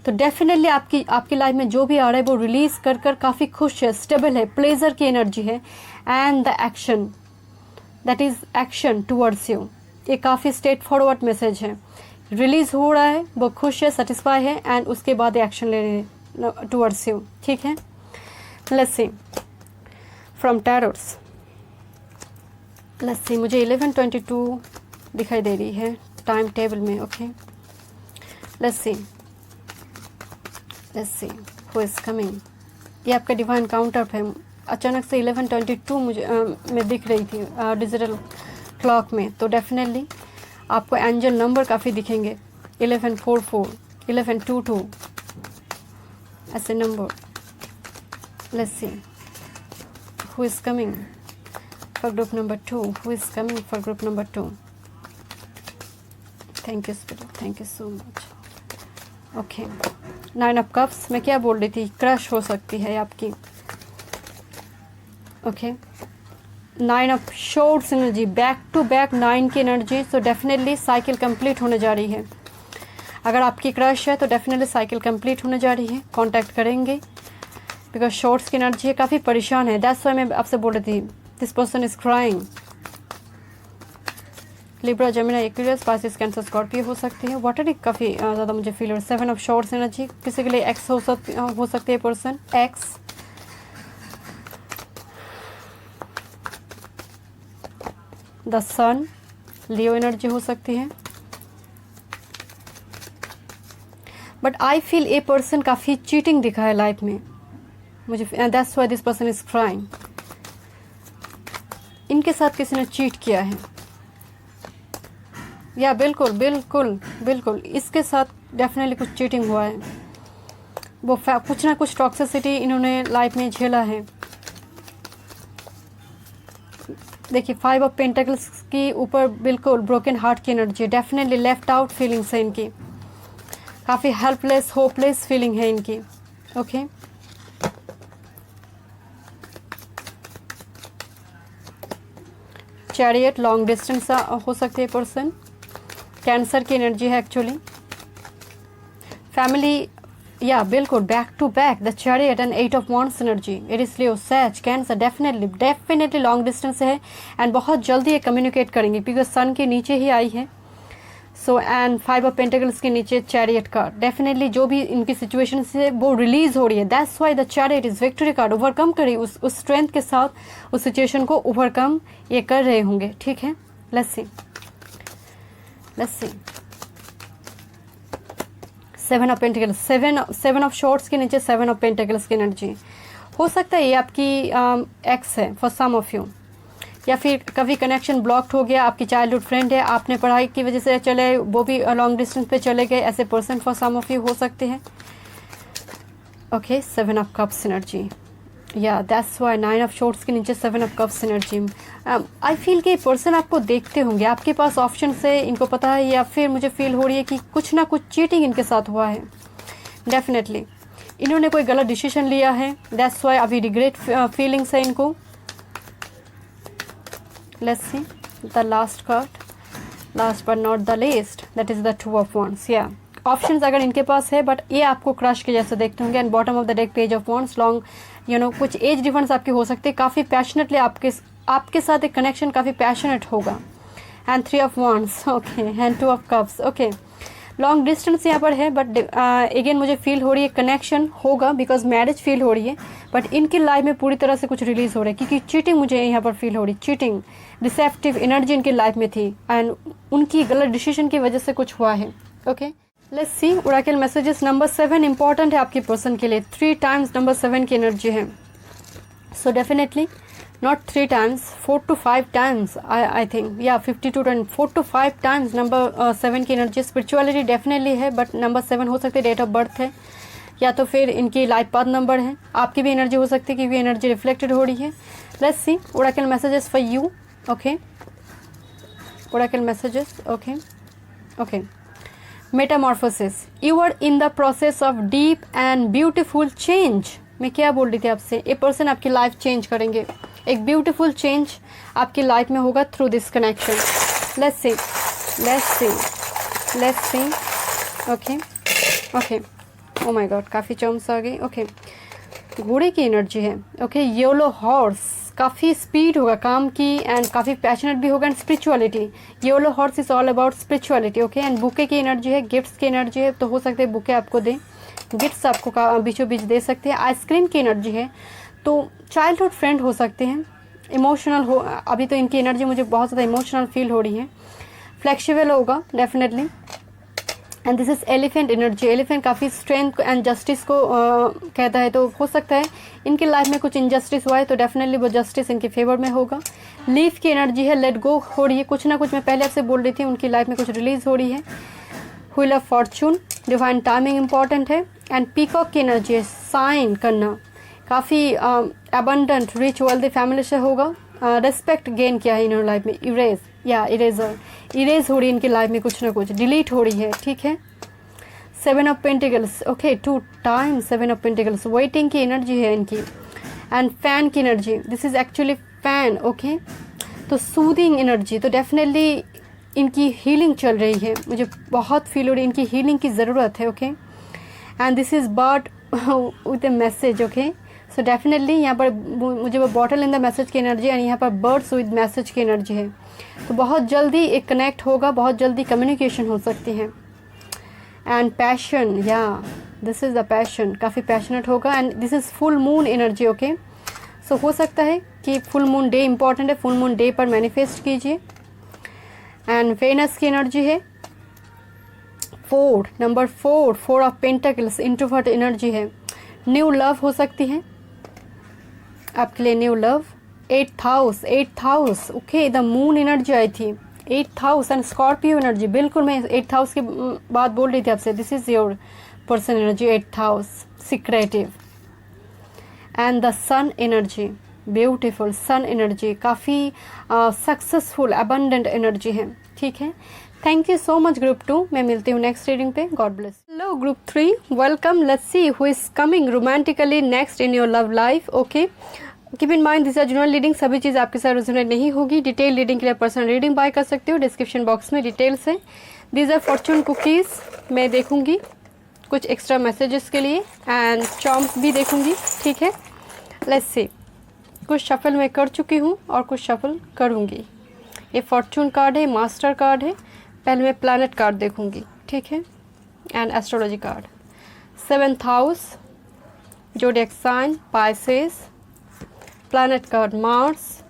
तो डेफिनेटली आपकी लाइफ में जो भी आ रहा है वो रिलीज़ कर काफ़ी खुश है, स्टेबल है, प्लेजर की एनर्जी है। And the action, that is action towards you. ये काफ़ी स्ट्रेट फॉरवर्ड मैसेज है। रिलीज़ हो रहा है, वो खुश है, सेटिस्फाई है, एंड उसके बाद एक्शन ले रहे हैं टूवर्ड्स यू, ठीक है। Let's see from tarots. Let's see, मुझे 11:22 दिखाई दे रही है टाइम टेबल में। Okay, let's see who is coming. ये आपका डिवाइन काउंटर है। अचानक से 11:22 मुझे में दिख रही थी डिजिटल क्लॉक में, तो डेफिनेटली आपको एंजल नंबर काफ़ी दिखेंगे। 1144, 1122 ऐसे number. Let's see who is coming for group number 2, who is coming for group number 2। Thank you spirit, thank you so much. Okay, 9 of cups मैं क्या बोल रही थी, क्रश हो सकती है आपकी। Okay, 9 of swords energy, back to back 9 की energy, so definitely cycle complete होने जा रही है। अगर आपकी क्रश है तो डेफिनेटली साइकिल कंप्लीट होने जा रही है, कांटेक्ट करेंगे बिकॉज शॉर्ट्स की एनर्जी है, काफ़ी परेशान है। दैट्स व्हाई मैं आपसे बोल रही थी this person is crying. Libra, Gemini, Aquarius, Pisces, cancer, Scorpio हो सकती है। वाटर ही काफ़ी ज़्यादा मुझे फील हो रहा है। 7 ऑफ शॉर्ट्स एनर्जी, किसी के लिए एक्स हो सकती है person, ex. The sun, Leo energy हो सकती है। But I feel a person काफ़ी चीटिंग दिखा है लाइफ में मुझे, that's why this person is crying. इनके साथ किसी ने चीट किया है, या बिल्कुल बिल्कुल बिल्कुल इसके साथ डेफिनेटली कुछ चीटिंग हुआ है। वो कुछ ना कुछ टॉक्सिसिटी इन्होंने लाइफ में झेला है। देखिए 5 ऑफ पेंटिकल्स की ऊपर बिल्कुल ब्रोकन हार्ट की energy, definitely left out feelings है इनकी, काफ़ी हेल्पलेस होपलेस फीलिंग है इनकी। ओके, चैरियट, लॉन्ग डिस्टेंस हो सकती है पर्सन, कैंसर की एनर्जी है एक्चुअली। फैमिली, या बिल्कुल back to back the chariot and 8 of wands energy, Aries, Leo, Sag, cancer, definitely long distance है एंड बहुत जल्दी ये कम्युनिकेट करेंगे बिकॉज सन के नीचे ही आई है। सो एंड 5 ऑफ पेंटिकल्स के नीचे चैरियट कार्ड, डेफिनेटली जो भी इनकी सिचुएशन से वो रिलीज हो रही है। That's why the chariot is victory card, overcome करी उस स्ट्रेंथ के साथ उस सिचुएशन को ओवरकम ये कर रहे होंगे। ठीक है, let's C 7 of pentacles, 7 of swords के नीचे 7 ऑफ पेंटिकल्स की एनर्जी हो सकता है। ये आपकी एक्स है फॉर सम ऑफ यू, या फिर कभी कनेक्शन ब्लॉक्ड हो गया, आपकी चाइल्डहुड फ्रेंड है, आपने पढ़ाई की वजह से चले वो भी लॉन्ग डिस्टेंस पे चले गए, ऐसे person for some of you हो सकते हैं। ओके, 7 ऑफ कप्स एनर्जी, या दैट्स व्हाई 9 ऑफ शॉर्ट्स के नीचे 7 of cups energy. I feel कि पर्सन आपको देखते होंगे, आपके पास ऑप्शन है, इनको पता है, या फिर मुझे फील हो रही है कि कुछ ना कुछ चीटिंग इनके साथ हुआ है। डेफिनेटली इन्होंने कोई गलत डिसीजन लिया है, दैट्स व्हाई अभी रिग्रेट फीलिंग्स है इनको। Let's see the last card, last but not the least, that is the 2 of wands. या ऑप्शंस अगर इनके पास है बट ये आपको क्रश के जैसे देखते होंगे। And bottom of the deck page of wands, long कुछ एज डिफरेंस आपके हो सकते हैं, काफ़ी पैशनेटली आपके साथ एक कनेक्शन काफ़ी पैशनेट होगा। And 3 of wands, okay, and 2 of cups. Okay, long distance यहाँ पर है बट अगेन मुझे फील हो रही है कनेक्शन होगा बिकॉज मैरिज फील हो रही है, बट इनकी लाइफ में पूरी तरह से कुछ रिलीज हो रहा है क्योंकि चीटिंग मुझे यहाँ पर फील हो रही, चीटिंग डिसेप्टिव एनर्जी इनकी लाइफ में थी एंड उनकी गलत डिसीजन की वजह से कुछ हुआ है। Okay, let's see oracle messages. Number 7 important है आपके पर्सन के लिए, 3 टाइम्स नंबर 7 की एनर्जी है। So definitely not 3 times, 4 to 5 times, I think, yeah, 50 to 4 to 5 times number 7 की एनर्जी। स्पिरिचुअलिटी डेफिनेटली है बट नंबर 7 हो सकती है, डेट ऑफ बर्थ है, या तो फिर इनकी लाइफ पाथ नंबर है। आपकी भी एनर्जी हो सकती है कि भी एनर्जी रिफ्लेक्टेड हो रही है। Let's see oracle messages for you. Okay, oracle messages, okay okay. Metamorphosis, you are in the process of deep and beautiful change. मैं क्या बोल रही थी आपसे, ये पर्सन आपकी लाइफ चेंज करेंगे, एक ब्यूटीफुल चेंज आपकी लाइफ में होगा through this connection. Let's see let's see let's see. Okay okay, oh my God, काफ़ी चर्म्स आ गई। ओके, घोड़े की एनर्जी है। ओके, येलो हॉर्स, काफ़ी स्पीड होगा काम की एंड काफ़ी पैशनेट भी होगा and spirituality. Yellow horse is all about spirituality. Okay, and bouquet की एनर्जी है, गिफ्ट्स की एनर्जी है, तो हो सकते हैं बुके आपको दें, गिफ्ट्स आपको बीचों बीच दे सकते हैं। आइसक्रीम की एनर्जी है, तो चाइल्डहुड फ्रेंड हो सकते हैं, इमोशनल हो, अभी तो इनकी एनर्जी मुझे बहुत ज़्यादा इमोशनल फील हो रही है। फ्लेक्सिबल होगा definitely. And this is elephant energy. Elephant काफ़ी स्ट्रेंथ एंड जस्टिस को कहता है, तो हो सकता है इनकी लाइफ में कुछ इनजस्टिस हुआ है तो डेफिनेटली वो जस्टिस इनके फेवर में होगा। लीफ की एनर्जी है, लेट गो हो रही है, कुछ ना कुछ मैं पहले आपसे बोल रही थी उनकी लाइफ में कुछ रिलीज हो रही है। Wheel of Fortune, divine timing important है। एंड पीकॉक की एनर्जी है, साइन करना, काफ़ी अबंडेंट रिच वेल्दी फैमिली से होगा। रिस्पेक्ट गेन किया है इन्होंने लाइफ में। इरेज, या इरेजर, इरेज हो रही है इनकी लाइफ में, कुछ ना कुछ डिलीट हो रही है। ठीक है, seven of pentacles, okay 2 times seven of pentacles, waiting की एनर्जी है इनकी। एंड फैन की energy, this is actually fan, okay. तो सूदिंग एनर्जी, तो डेफिनेटली इनकी हीलिंग चल रही है, मुझे बहुत फील हो रही है इनकी हीलिंग की ज़रूरत है, okay. And this is bird with A message, okay. So definitely यहाँ पर मुझे वो बॉटल इन द मैसेज की एनर्जी एंड यहाँ पर बर्ड्स विद मैसेज की एनर्जी है। तो बहुत जल्दी एक कनेक्ट होगा, बहुत जल्दी कम्युनिकेशन हो सकती है। एंड पैशन, या दिस इज़ द पैशन, काफ़ी पैशनेट होगा। And this is full moon energy, okay. So हो सकता है कि फुल मून डे इंपॉर्टेंट है, फुल मून डे पर मैनिफेस्ट कीजिए। एंड वेनस की एनर्जी है 4, number 4, 4 of pentacles, introvert energy है। न्यू लव हो सकती है आपके लिए, new love. 8th house, 8th house, okay. The moon energy आई थी, 8th house and Scorpio energy, बिल्कुल मैं 8th हाउस की बात बोल रही थी आपसे। This is your person energy, 8th house, secretive. And the sun energy, beautiful sun energy, काफ़ी सक्सेसफुल अबंडेंट एनर्जी है, ठीक है। Thank you so much group 2, मैं मिलती हूँ नेक्स्ट रीडिंग पे, god bless. Hello group 3, welcome. Let's see who is coming romantically next in your love life, okay. Keep in mind this are general reading, सभी चीज़ आपके साथ रेजोनेट नहीं होगी। डिटेल रीडिंग के लिए पर्सनल रीडिंग बाय कर सकते हो, डिस्क्रिप्शन बॉक्स में डिटेल्स है। दीज आर फॉर्चून कुकीज़, मैं देखूंगी कुछ एक्स्ट्रा मैसेजेस के लिए एंड चॉम्स भी देखूंगी, ठीक है। लेट्स सी, कुछ शफल मैं कर चुकी हूँ और कुछ शफल करूँगी। ये फॉर्चून कार्ड है, मास्टर कार्ड है। पहले मैं प्लैनेट कार्ड देखूंगी, ठीक है, and astrology card. 7th house, zodiac sign Pisces, planet card Mars,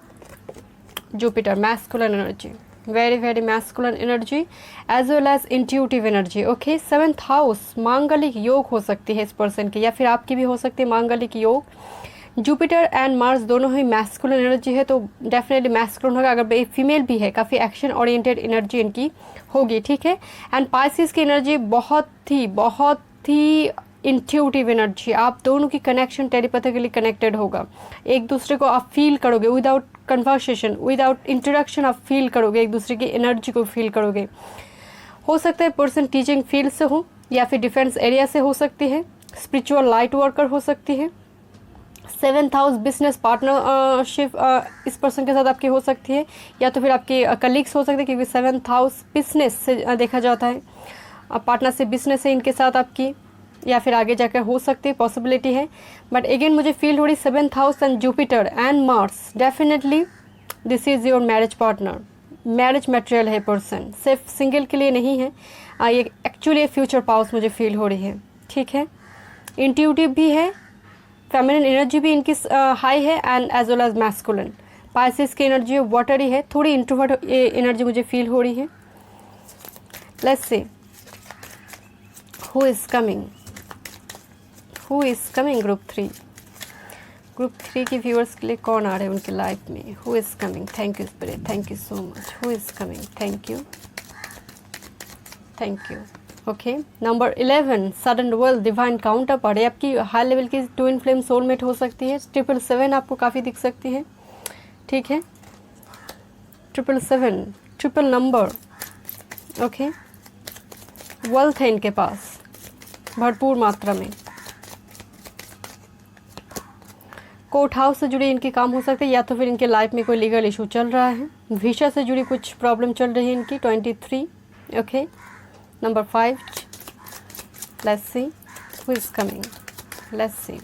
Jupiter, masculine energy, very very masculine energy as well as intuitive energy, okay. 7th house, मांगलिक योग हो सकती है इस पर्सन की, या फिर आपकी भी हो सकती है मांगलिक योग। जुपिटर एंड मार्स दोनों ही मैस्कुलिन एनर्जी है, तो डेफिनेटली मैस्कुलिन होगा। अगर फीमेल भी है, काफ़ी एक्शन ओरिएंटेड एनर्जी इनकी होगी, ठीक है। एंड पाइसेस की एनर्जी बहुत ही इंट्यूटिव एनर्जी, आप दोनों की कनेक्शन टेलीपैथिकली कनेक्टेड होगा। एक दूसरे को आप फील करोगे, विदाउट कन्वर्सेशन, विदाउट इंट्रोडक्शन आप फील करोगे, एक दूसरे की एनर्जी को फील करोगे। हो सकता है पर्सन टीचिंग फील्ड से हो या फिर डिफेंस एरिया से हो सकती है, स्पिरिचुअल लाइट वर्कर हो सकती है। 7th हाउस, बिजनेस पार्टनरशिप इस पर्सन के साथ आपकी हो सकती है, या तो फिर आपके कलीग्स हो सकते हैं, क्योंकि 7th हाउस बिजनेस से देखा जाता है। पार्टनरशिप बिजनेस है इनके साथ आपकी, या फिर आगे जाकर हो सकती है, पॉसिबिलिटी है। बट अगेन मुझे फील हो रही 7th house and Jupiter and Mars, definitely this is your marriage partner, marriage material है पर्सन, सिर्फ सिंगल के लिए नहीं है। ये एक्चुअली फ्यूचर पाउस मुझे फील हो रही है, ठीक है। इंट्यूटिव भी है, फेमिनिन एनर्जी भी इनकी हाई है and as well as masculine. Pisces की एनर्जी वाटरी है, थोड़ी इंट्रोवर्ट एनर्जी मुझे फील हो रही है। Let's see who is coming, who is coming group 3। Group 3 की व्यूअर्स के लिए कौन आ रहे हैं उनकी लाइफ में, who is coming. Thank you spirit, thank you so much. Who is coming, thank you, thank you, okay. Number 11, sudden wealth, divine counterpart है आपकी, हाई लेवल की ट्विन फ्लेम सोलमेट हो सकती है। 777 आपको काफ़ी दिख सकती है, ठीक है। 777 ट्रिपल नंबर, ओके। वेल्थ है इनके पास भरपूर मात्रा में। कोर्ट हाउस से जुड़ी इनकी काम हो सकते हैं, या तो फिर इनके लाइफ में कोई लीगल इशू चल रहा है। वीसा से जुड़ी कुछ प्रॉब्लम चल रही है इनकी। 23, okay. Number 5, let's see who is coming, let's see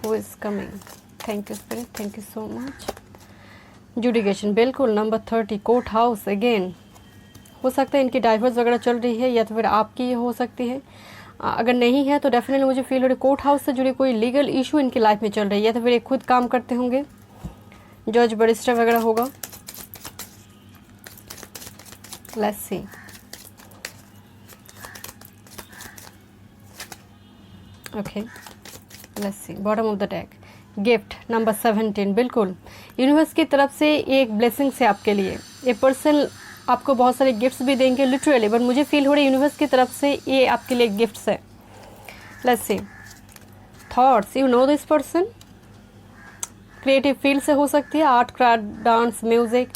who is coming. Thank you spirit, thank you so much. जुडिकेशन, बिल्कुल। नंबर 30, कोर्ट हाउस, अगेन हो सकता है इनकी डाइवर्स वगैरह चल रही है, या तो फिर आपकी हो सकती है। अगर नहीं है तो डेफिनेटली मुझे फील हो रही है कोर्ट हाउस से जुड़ी कोई लीगल इशू इनकी लाइफ में चल रही है, या तो फिर ये खुद काम करते होंगे, जज बैरिस्टर वगैरह होगा। Let's see, okay, let's see bottom of the deck. Gift number 17, बिल्कुल यूनिवर्स की तरफ से एक ब्लेसिंग है आपके लिए। ये पर्सन आपको बहुत सारे गिफ्ट्स भी देंगे लिटरली, बट मुझे फील हो रही है यूनिवर्स की तरफ से ये आपके लिए गिफ्ट्स है। Let's C thoughts, you know this person, creative field से हो सकती है, art craft dance music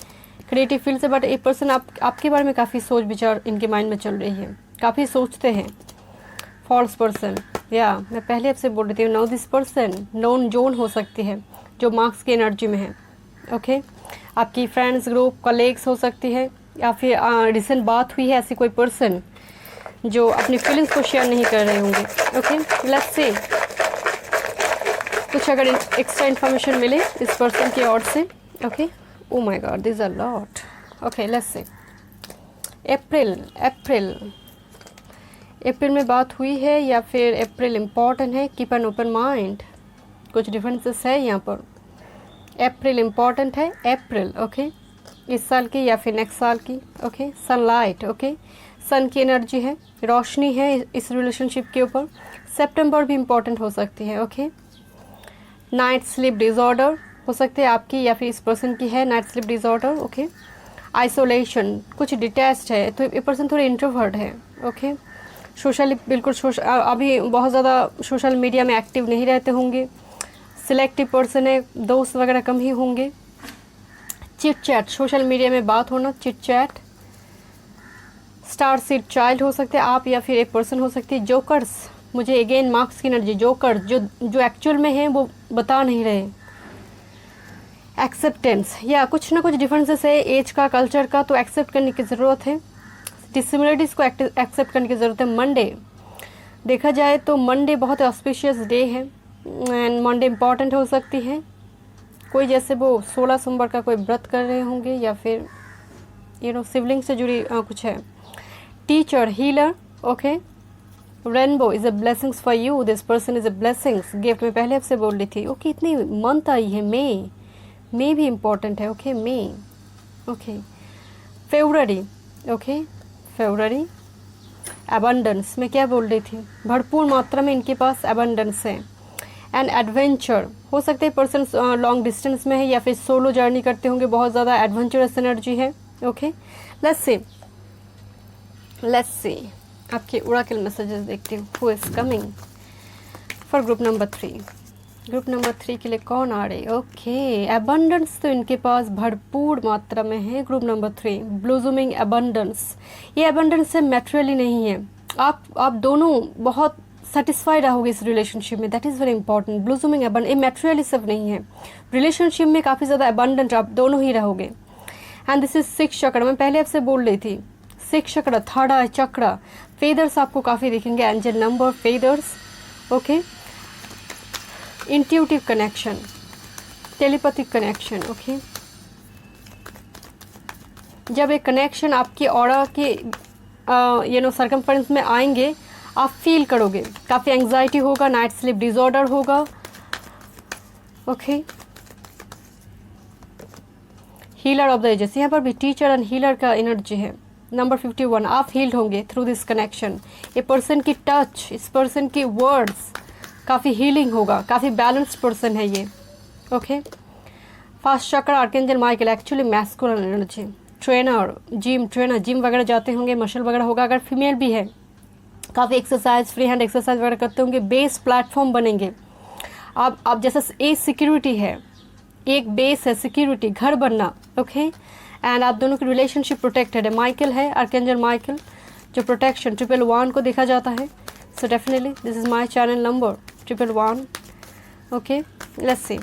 creative field से। बट ये पर्सन आपके बारे में काफ़ी सोच विचार इनके माइंड में चल रही है, काफ़ी सोचते हैं, फॉल्स पर्सन, या मैं पहले आपसे बोल रही थी, नो दिस पर्सन नोन जोन हो सकती है जो मार्क्स की एनर्जी में है। ओके, आपकी फ्रेंड्स ग्रुप कलीग्स हो सकती है, या फिर रिसेंट बात हुई है ऐसी कोई पर्सन जो अपनी फीलिंग्स को शेयर नहीं कर रहे होंगे। ओके, लेट्स सी कुछ अगर एक्स्ट्रा इन्फॉर्मेशन मिले इस पर्सन की ओर से। Okay, oh my god, this are lot. Okay, let's see. April में बात हुई है या फिर अप्रैल इम्पॉर्टेंट है? Keep an open mind. कुछ डिफरेंसेस है यहाँ पर। अप्रैल इम्पॉर्टेंट है, अप्रैल। ओके, इस साल की या फिर नेक्स्ट साल की। Okay, sunlight. ओके, सन की एनर्जी है, रोशनी है इस रिलेशनशिप के ऊपर। सितंबर भी इम्पॉर्टेंट हो सकती है। ओके, नाइट स्लीप डिसऑर्डर हो सकते हैं आपकी या फिर इस पर्सन की है night sleep disorder. Okay, isolation, कुछ डिटैच्ड है, तो ये पर्सन थोड़े इंट्रोवर्ट है। ओके, सोशली बिल्कुल अभी बहुत ज़्यादा सोशल मीडिया में एक्टिव नहीं रहते होंगे। सिलेक्टिव पर्सन है, दोस्त वगैरह कम ही होंगे। चिट चैट, सोशल मीडिया में बात होना, chit chat. Star seed child हो सकते हैं आप या फिर एक पर्सन हो सकती है। जोकर्स, मुझे अगेन मार्क्स की एनर्जी, जोकर जो एक्चुअल में है वो बता नहीं रहे। एक्सेप्टेंस, या कुछ ना कुछ डिफरेंसेस है एज का, कल्चर का, तो एक्सेप्ट करने की ज़रूरत है। डिसिमिलरिटीज़ को एक्सेप्ट करने की ज़रूरत है। मंडे, देखा जाए तो मंडे बहुत ऑस्पिशियस डे है एंड मंडे इम्पॉर्टेंट हो सकती है। कोई जैसे वो 16 सोमवार का कोई व्रत कर रहे होंगे या फिर सिवलिंग से जुड़ी कुछ है। Teacher, healer. Okay, rainbow is a blessings for you, this person is a blessings gift. मैं पहले आपसे बोल रही थी। ओके, इतनी मंथ आई है। मे भी इम्पॉर्टेंट है। Okay, May. Okay, February. Okay, February abundance, मैं क्या बोल रही थी, भरपूर मात्रा में इनके पास एबंडेंस है। एंड एडवेंचर, हो सकते हैं पर्सन लॉन्ग डिस्टेंस में है या फिर सोलो जर्नी करते होंगे, बहुत ज़्यादा एडवेंचरस एनर्जी है। ओके, लेट्स सी आपके ओरेकल मैसेजेस देखती हूँ। Who is coming for group number 3? Group number 3 के लिए कौन आ रही? ओके, एबंडेंस तो इनके पास भरपूर मात्रा में है। Group number 3, blooming abundance. ये एबंडेंस है, मैटेरियली नहीं है। आप दोनों बहुत सेटिस्फाइड रहोगे इस रिलेशनशिप में, that is very important. Blooming abundance, ये मैटेरियली सब नहीं है। रिलेशनशिप में काफ़ी ज़्यादा एबंडेंट आप दोनों ही रहोगे। एंड दिस इज 6 चक्र, मैं पहले आपसे बोल रही थी 6 चक्र, थर्ड आई चक्र। फेदर्स आपको काफ़ी दिखेंगे, angel number, feathers. Okay, intuitive connection, telepathic connection. Okay, जब एक कनेक्शन आपकी ऑरा के सर्कमफ्रेंस में आएंगे, आप फील करोगे, काफ़ी एंग्जाइटी होगा, नाइट स्लीप डिसऑर्डर होगा। Okay, healer of the ages, यहाँ पर भी टीचर एंड हीलर का एनर्जी है। नंबर 51, आप हील्ड होंगे थ्रू दिस कनेक्शन। ये पर्सन की टच, इस पर्सन की वर्ड्स, काफ़ी हीलिंग होगा, काफ़ी बैलेंस्ड पर्सन है ये। ओके, फास्ट chakra, archangel Michael, actually masculine energy. Trainer, gym वगैरह जाते होंगे, मसल वगैरह होगा। अगर फीमेल भी है, काफ़ी एक्सरसाइज, फ्री हैंड एक्सरसाइज वगैरह करते होंगे। बेस प्लेटफॉर्म बनेंगे आप जैसा ए सिक्योरिटी है, एक बेस है सिक्योरिटी, घर बनना। ओके, एंड आप दोनों की रिलेशनशिप प्रोटेक्टेड है। माइकल है, आर्कएंजल माइकल, जो प्रोटेक्शन 111 को देखा जाता है। So definitely this is my channel number 111। Okay, let's see.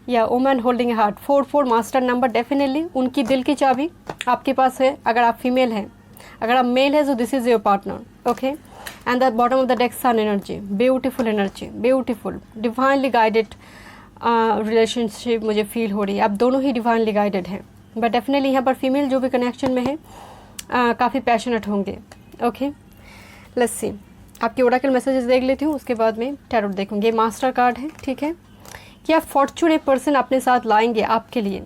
या woman holding heart, 44 master number, definitely उनकी दिल की चाबी आपके पास है अगर आप फीमेल हैं। अगर आप मेल है तो this is your partner. Okay, and the bottom of the deck sun energy, beautiful energy, beautiful divinely guided relationship मुझे फील हो रही है। आप दोनों ही डिवाइनली गाइडेड हैं, बट डेफिनेटली यहाँ पर फीमेल जो भी कनेक्शन में है काफ़ी पैशनेट होंगे। ओके, लेट्स सी, आपके ओरेकल मैसेजेस देख लेती हूँ, उसके बाद में टैरोट देखूँगी। मास्टर कार्ड है, ठीक है। क्या फॉर्चून एक पर्सन अपने साथ लाएंगे आपके लिए?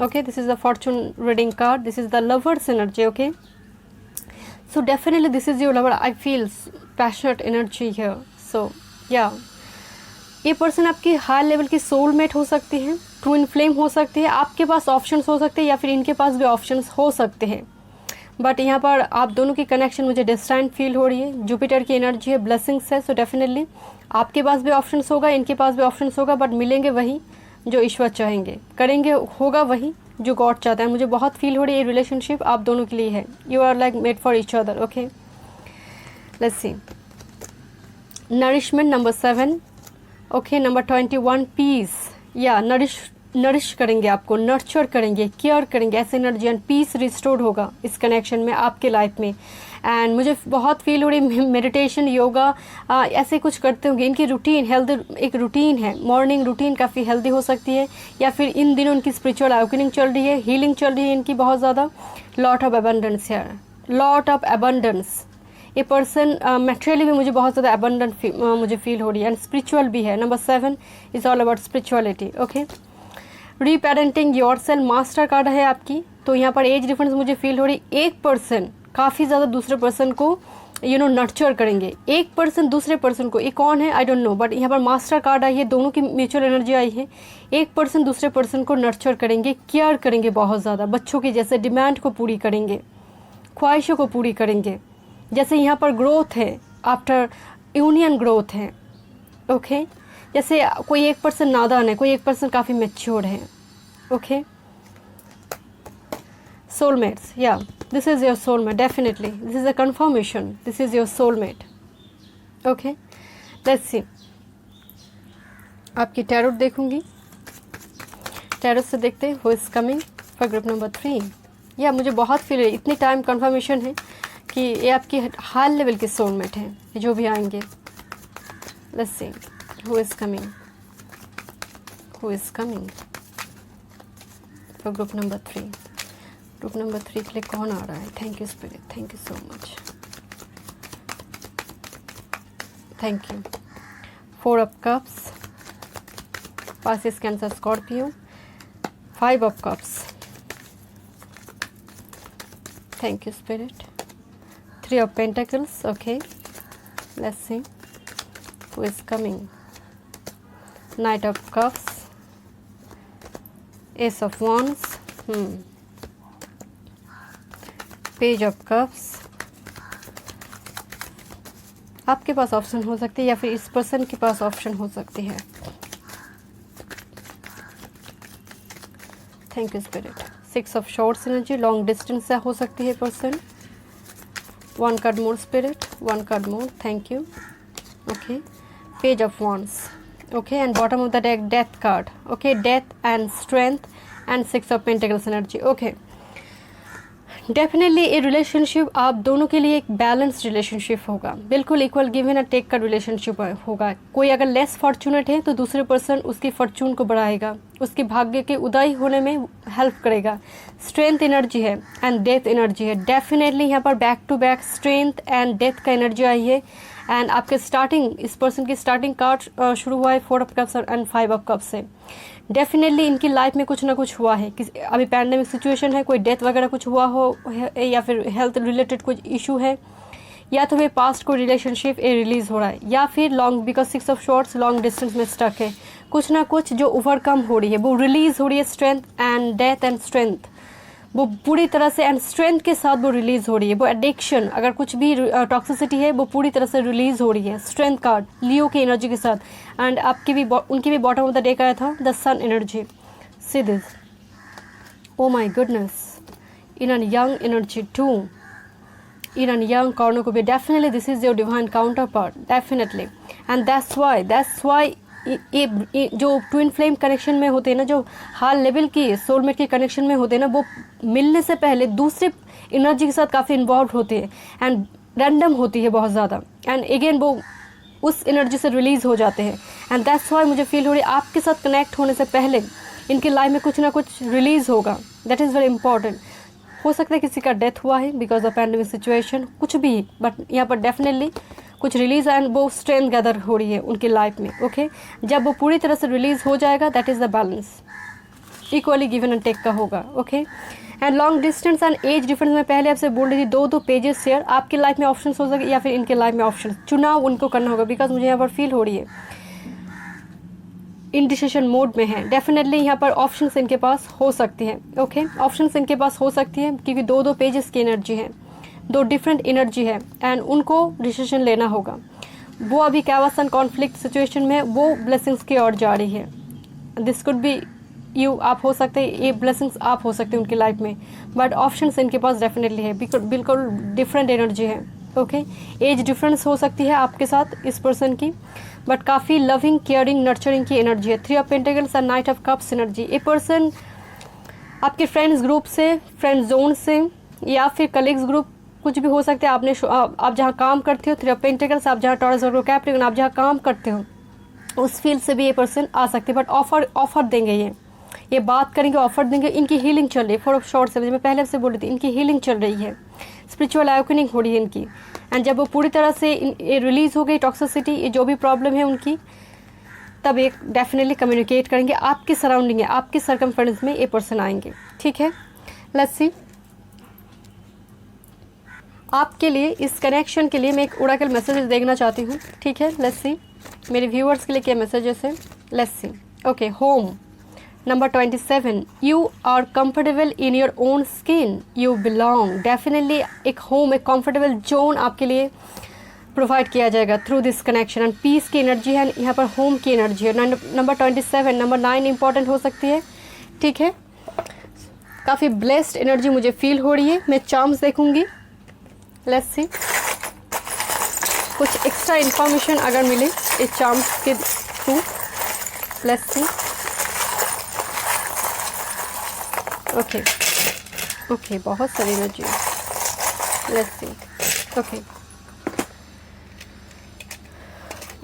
Okay, this is the fortune reading card, this is the lovers energy. Okay, so definitely this is your lover, I feel passionate energy here. So या ये पर्सन आपकी हाई लेवल की सोलमेट हो सकती है, ट्विन फ्लेम हो सकती है, आपके पास ऑप्शंस हो सकते हैं या फिर इनके पास भी ऑप्शंस हो सकते हैं। बट यहाँ पर आप दोनों की कनेक्शन मुझे डेस्टाइन फील हो रही है। जुपिटर की एनर्जी है, ब्लेसिंग्स है। सो डेफिनेटली आपके पास भी ऑप्शंस होगा, इनके पास भी ऑप्शंस होगा, बट मिलेंगे वही जो ईश्वर चाहेंगे, करेंगे होगा वही जो गॉड चाहता है। मुझे बहुत फील हो रही है ये रिलेशनशिप आप दोनों के लिए है। You are like made for each other. Okay, let's see. Nourishment number 7। Okay, number 21 peace. या नरिश करेंगे आपको, नर्चर करेंगे, केयर करेंगे, ऐसे एनर्जी एंड पीस रिस्टोर्ड होगा इस कनेक्शन में आपके लाइफ में। एंड मुझे बहुत फील हो रही मेडिटेशन, योगा ऐसे कुछ करते होंगे। इनकी रूटीन हेल्दी एक रूटीन है, मॉर्निंग रूटीन काफ़ी हेल्दी हो सकती है, या फिर इन दिनों इनकी स्पिरिचुअल अवेकनिंग चल रही है, हीलिंग चल रही है इनकी बहुत ज़्यादा। लॉट ऑफ अबंडेंस है, लॉट ऑफ अबंडेंस। ये पर्सन मेटेरियली भी मुझे बहुत ज़्यादा अबंडेंट मुझे फील हो रही है, एंड स्पिरिचुअल भी है। Number 7 is all about spirituality. Okay, reparenting yourself master card है आपकी। तो यहाँ पर एज डिफरेंस मुझे फील हो रही, एक पर्सन काफ़ी ज़्यादा दूसरे पर्सन को नर्चर करेंगे। एक पर्सन दूसरे पर्सन को, ये कौन है आई डोंट नो, बट यहाँ पर मास्टर कार्ड आई है, दोनों की म्यूचुअल एनर्जी आई है। एक पर्सन दूसरे पर्सन को नर्चर करेंगे, केयर करेंगे बहुत ज़्यादा, बच्चों की जैसे डिमांड को पूरी करेंगे, ख्वाहिशों को पूरी करेंगे। जैसे यहाँ पर ग्रोथ है, आफ्टर यूनियन ग्रोथ है। ओके, जैसे कोई एक पर्सन नादान है, कोई एक पर्सन काफ़ी मैच्योर है। Okay, soulmates, yeah, this is your soulmate, definitely this is a confirmation, this is your soulmate. Okay, let's see। आपकी टैरोट देखूंगी, टैरोट से देखते हैं who is coming for group number 3। या मुझे बहुत फील है, इतनी टाइम कंफर्मेशन है कि ये आपकी हाई लेवल के सोलमेट हैं जो भी आएंगे। Let's see who is coming, who is coming for group number 3। Group number 3 के लिए कौन आ रहा है? Thank you spirit, thank you so much, thank you. 4 of cups, passes cancer Scorpio. 5 of cups, thank you spirit. 3 of pentacles. Okay, let's see who is coming. Night of cups, S of wands, page of cups. आपके पास ऑप्शन हो सकती है या फिर इस पर्सन के पास ऑप्शन हो सकती है। Thank you spirit. 6 of swords energy, long distance से हो सकती है person. 1 card more spirit, 1 card more, thank you. Okay, page of wands. Okay, and bottom of the deck death card. Okay, death and strength and 6 of pentacles energy. Okay, definitely ये रिलेशनशिप आप दोनों के लिए एक बैलेंस रिलेशनशिप होगा, बिल्कुल इक्वल गिव एंड टेक का रिलेशनशिप होगा। कोई अगर लेस फॉर्चुनेट है तो दूसरे पर्सन उसकी फॉर्चून को बढ़ाएगा, उसके भाग्य के उदय होने में हेल्प करेगा। स्ट्रेंथ एनर्जी है एंड डेथ एनर्जी है। डेफिनेटली यहाँ पर back to back strength and death का एनर्जी आई है। एंड आपके स्टार्टिंग, इस पर्सन की स्टार्टिंग कार्ड शुरू हुआ है 4 of cups and 5 of cups से। डेफिनेटली इनकी लाइफ में कुछ ना कुछ हुआ है, अभी पैंडेमिक सिचुएशन है, कोई डेथ वगैरह कुछ हुआ हो, या फिर हेल्थ रिलेटेड कुछ इशू है, या तो वे पास्ट कोई रिलेशनशिप ये रिलीज़ हो रहा है, या फिर long, because 6 of shorts long distance में स्टक है। कुछ ना कुछ जो ओवरकम हो रही है वो रिलीज़ हो रही है। Strength and death and strength वो पूरी तरह से, एंड स्ट्रेंथ के साथ वो रिलीज़ हो रही है। वो एडिक्शन, अगर कुछ भी टॉक्सिसिटी है वो पूरी तरह से रिलीज़ हो रही है। स्ट्रेंथ कार्ड लियो की एनर्जी के साथ। एंड आपकी भी, उनकी भी बॉटम ऑफ द डेक आया था the sun energy. See this, oh my goodness, in an young energy too, in an young corner को भी। Definitely this is your divine counterpart, definitely. And that's why ये जो ट्विन फ्लेम कनेक्शन में होते हैं ना, जो हाई लेवल की सोलमेट के कनेक्शन में होते हैं ना, वो मिलने से पहले दूसरे एनर्जी के साथ काफ़ी इन्वॉल्व होते हैं एंड रैंडम होती है बहुत ज़्यादा, एंड अगेन वो उस एनर्जी से रिलीज़ हो जाते हैं। एंड दैट्स वाई मुझे फील हो रही है आपके साथ कनेक्ट होने से पहले इनकी लाइफ में कुछ ना कुछ रिलीज़ होगा। That is very important. हो सकता है किसी का डेथ हुआ है बिकॉज ऑफ पैंडेमिक सिचुएशन, कुछ भी, बट यहाँ पर डेफिनेटली कुछ रिलीज़ एंड वो स्ट्रेंथ गैदर हो रही है उनकी लाइफ में। ओके, जब वो पूरी तरह से रिलीज़ हो जाएगा, that is the balance, equally given and take का होगा। Okay, and long distance and age difference में पहले आपसे बोल रही थी 2 पेजेस शेयर। आपकी लाइफ में ऑप्शन हो सके या फिर इनके लाइफ में ऑप्शन, चुनाव उनको करना होगा, बिकॉज मुझे यहाँ पर फील हो रही है इनडिसीजन मोड में है। डेफिनेटली यहाँ पर ऑप्शंस इनके पास हो सकती हैं। ओके, ऑप्शंस इनके पास हो सकती है क्योंकि 2 पेजेस की एनर्जी है, 2 डिफरेंट एनर्जी है, एंड उनको डिसीजन लेना होगा। वो अभी कैवास एंड कॉन्फ्लिक्ट सिचुएशन में वो ब्लेसिंग्स की ओर जा रही है। दिस कुड बी आप हो सकते हैं, ये ब्लेसिंग्स आप हो सकते हैं उनकी लाइफ में, बट ऑप्शंस इनके पास डेफिनेटली है, बिल्कुल डिफरेंट एनर्जी है। ओके, एज डिफरेंस हो सकती है आपके साथ इस पर्सन की, बट काफ़ी लविंग, केयरिंग, नर्चरिंग की एनर्जी है। 3 ऑफ पेंटिकल्स और नाइट ऑफ कप्स एनर्जी। ये पर्सन आपके फ्रेंड्स ग्रुप से, फ्रेंड जोन से, या फिर कलीग्स ग्रुप, कुछ भी हो सकता है। आप जहाँ काम करते हो, 3 ऑफ पेंटिकल्स, आप जहाँ टॉरस और कैप्रिकॉर्न, आप जहाँ काम करते हो उस फील्ड से भी ये पर्सन आ सकते हैं, बट ऑफर देंगे, ये बात करेंगे, ऑफर देंगे। इनकी हीलिंग चल रही है, 4 ऑफ शॉर्ट्स से मैं पहले से बोली थी, इनकी हीलिंग चल रही है, स्पिरिचुअल अवेकनिंग हो रही है इनकी। एंड जब वो पूरी तरह से रिलीज हो गई टॉक्सिसिटी, ये जो भी प्रॉब्लम है उनकी, तब एक डेफिनेटली कम्युनिकेट करेंगे। आपकी सराउंडिंग है, आपकी सर्कमफरेंस में ये पर्सन आएंगे। ठीक है, लेट्स सी आपके लिए, इस कनेक्शन के लिए मैं एक ओरेकल मैसेजेस देखना चाहती हूँ। ठीक है, लेट्स सी मेरे व्यूअर्स के लिए क्या मैसेजेस है। Let's see. Okay, home number 27, you are comfortable in your own skin, you belong. Definitely एक होम, एक कंफर्टेबल जोन आपके लिए प्रोवाइड किया जाएगा through this connection. And peace की एनर्जी है, यहाँ पर होम की एनर्जी है। नंबर 27, नंबर 9 इंपॉर्टेंट हो सकती है। ठीक है, काफ़ी ब्लेस्ड एनर्जी मुझे फील हो रही है। मैं चार्म्स देखूंगी। लेट्स सी कुछ एक्स्ट्रा इन्फॉर्मेशन अगर मिले इस चार्म्स के through. Let's see. Okay okay, बहुत सारी energy. Let's see. Okay,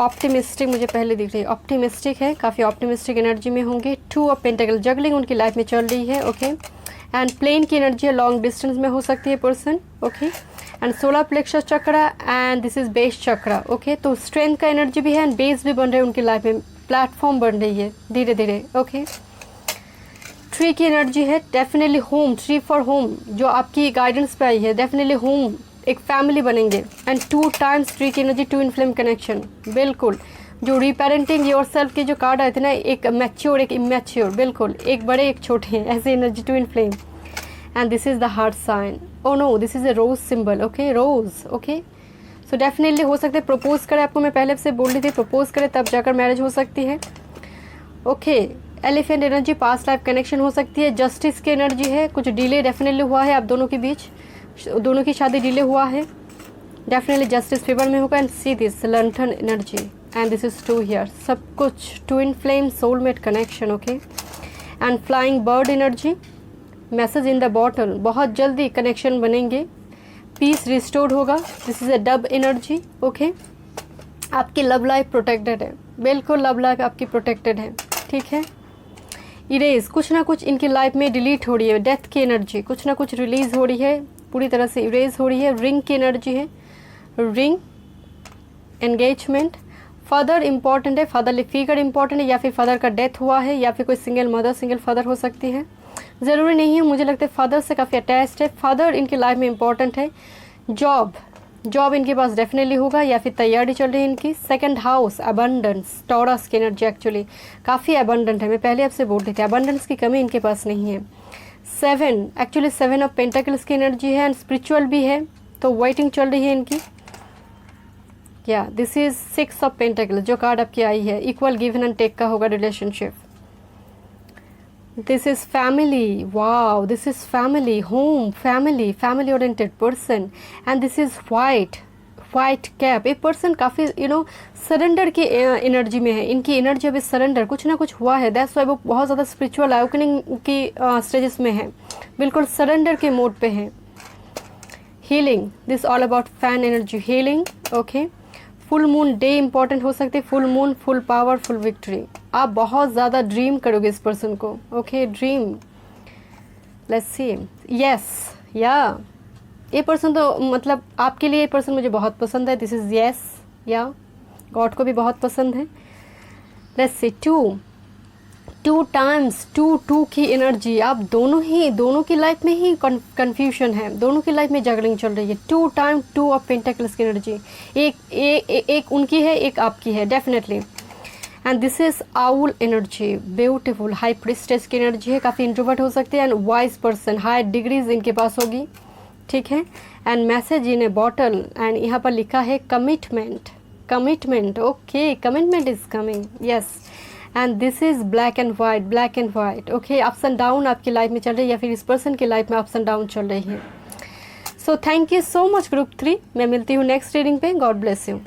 optimistic मुझे पहले दिख रही है, ऑप्टिमिस्टिक है, काफ़ी ऑप्टिमिस्टिक एनर्जी में होंगे। 2 ऑफ पेंटिकल, जगलिंग उनकी लाइफ में चल रही है। ओके, एंड प्लेन की एनर्जी है, लॉन्ग डिस्टेंस में हो सकती है person. Okay, and solar plexus chakra and this is base chakra. Okay, तो स्ट्रेंथ का एनर्जी भी है एंड बेस भी बन रहा है उनकी लाइफ में, प्लेटफॉर्म बन रही है धीरे धीरे। ओके, 3 की एनर्जी है, डेफिनेटली होम, 3 फॉर होम जो आपकी गाइडेंस पे आई है, डेफिनेटली होम, एक फैमिली बनेंगे। एंड 2 टाइम्स 3 की एनर्जी, 2 इन फ्लेम कनेक्शन। बिल्कुल, जो रीपेरेंटिंग योर सेल्फ के जो कार्ड आए थे ना, एक मैच्योर एक इमेच्योर, बिल्कुल एक बड़े एक छोटे, ऐसे energy 2 in flame. And this is the heart sign. Oh no, this is a rose symbol. Okay, rose. Okay, so definitely हो सकते हैं प्रपोज करे, आपको मैं पहले से बोल रही थी प्रपोज करे तब जाकर मैरिज हो सकती है। Okay, elephant energy, past life connection हो सकती है। जस्टिस की एनर्जी है, कुछ डिले डेफिनेटली हुआ है आप दोनों के बीच, दोनों की शादी डिले हुआ है, डेफिनेटली जस्टिस फेवर में होगा। And see this lantern energy and this is 2 here, सब कुछ twin flame, soulmate connection. Okay, and flying bird energy, message in the bottle, बहुत जल्दी कनेक्शन बनेंगे, पीस रिस्टोर्ड होगा। This is a dove energy. Okay, आपकी लव लाइफ प्रोटेक्टेड है, बिल्कुल लव लाइफ आपकी प्रोटेक्टेड है। ठीक है, इरेज, कुछ ना कुछ इनकी लाइफ में डिलीट हो रही है, डेथ की एनर्जी, कुछ ना कुछ रिलीज हो रही है, पूरी तरह से इरेज हो रही है। रिंग की एनर्जी है, रिंग, एंगेजमेंट, फादर इंपॉर्टेंट है, फादरली फिगर इंपॉर्टेंट है, या फिर फादर का डेथ हुआ है, या फिर कोई सिंगल मदर, सिंगल फादर हो सकती है, ज़रूरी नहीं है, मुझे लगता है फादर से काफ़ी अटैच्ड है, फादर इनकी लाइफ में इंपॉर्टेंट है। जॉब इनके पास डेफिनेटली होगा, या फिर तैयारी चल रही है इनकी। सेकंड हाउस, अबंडेंस, टॉरस की एनर्जी एक्चुअली काफ़ी अबंडेंट है, मैं पहले आपसे बोल रही थी अबंडेंस की कमी इनके पास नहीं है। 7 एक्चुअली 7 ऑफ पेंटाकल्स की एनर्जी है एंड स्पिरिचुअल भी है, तो वेटिंग चल रही है इनकी। या दिस इज 6 ऑफ पेंटाकल, जो कार्ड आपकी आई है, इक्वल गिवन एंड टेक का होगा relationship. This is family, wow, this is family, home, family oriented person. And this is white cap, एक पर्सन काफ़ी सरेंडर की एनर्जी में है, इनकी एनर्जी अभी सरेंडर, कुछ ना कुछ हुआ है, दैट्स वाई वो बहुत ज़्यादा स्पिरिचुअल अवेकनिंग की स्टेजेस में है, बिल्कुल सरेंडर के मोड पे है। Healing, this all about fan energy, healing. Okay, full moon day important हो सकती है, full moon, full power, full victory. आप बहुत ज़्यादा ड्रीम करोगे इस पर्सन को। Okay, dream, let's see, yes, या ये पर्सन तो मतलब आपके लिए ये पर्सन मुझे बहुत पसंद है, दिस इज यस, या गॉड को भी बहुत पसंद है। लेट्स सी, 2 टाइम्स 2 की एनर्जी, आप दोनों की लाइफ में ही कन्फ्यूजन है, दोनों की लाइफ में जगलिंग चल रही है। 2 टाइम्स 2 ऑफ पेंटाकल्स की एनर्जी, एक उनकी है, एक आपकी है definitely. And this is owl energy, beautiful, high priestess की एनर्जी है, काफ़ी इंट्रोवर्ट हो सकते हैं and wise person, high degrees इनके पास होगी। ठीक है, and message in A bottle, and यहाँ पर लिखा है commitment. Okay, commitment is coming, yes. And this is black and white. Okay, ups and down आपकी लाइफ में चल रही है या फिर इस पर्सन की लाइफ में अप्स एंड डाउन चल रही है। So thank you so much group 3। मैं मिलती हूँ नेक्स्ट रीडिंग पे। God bless you.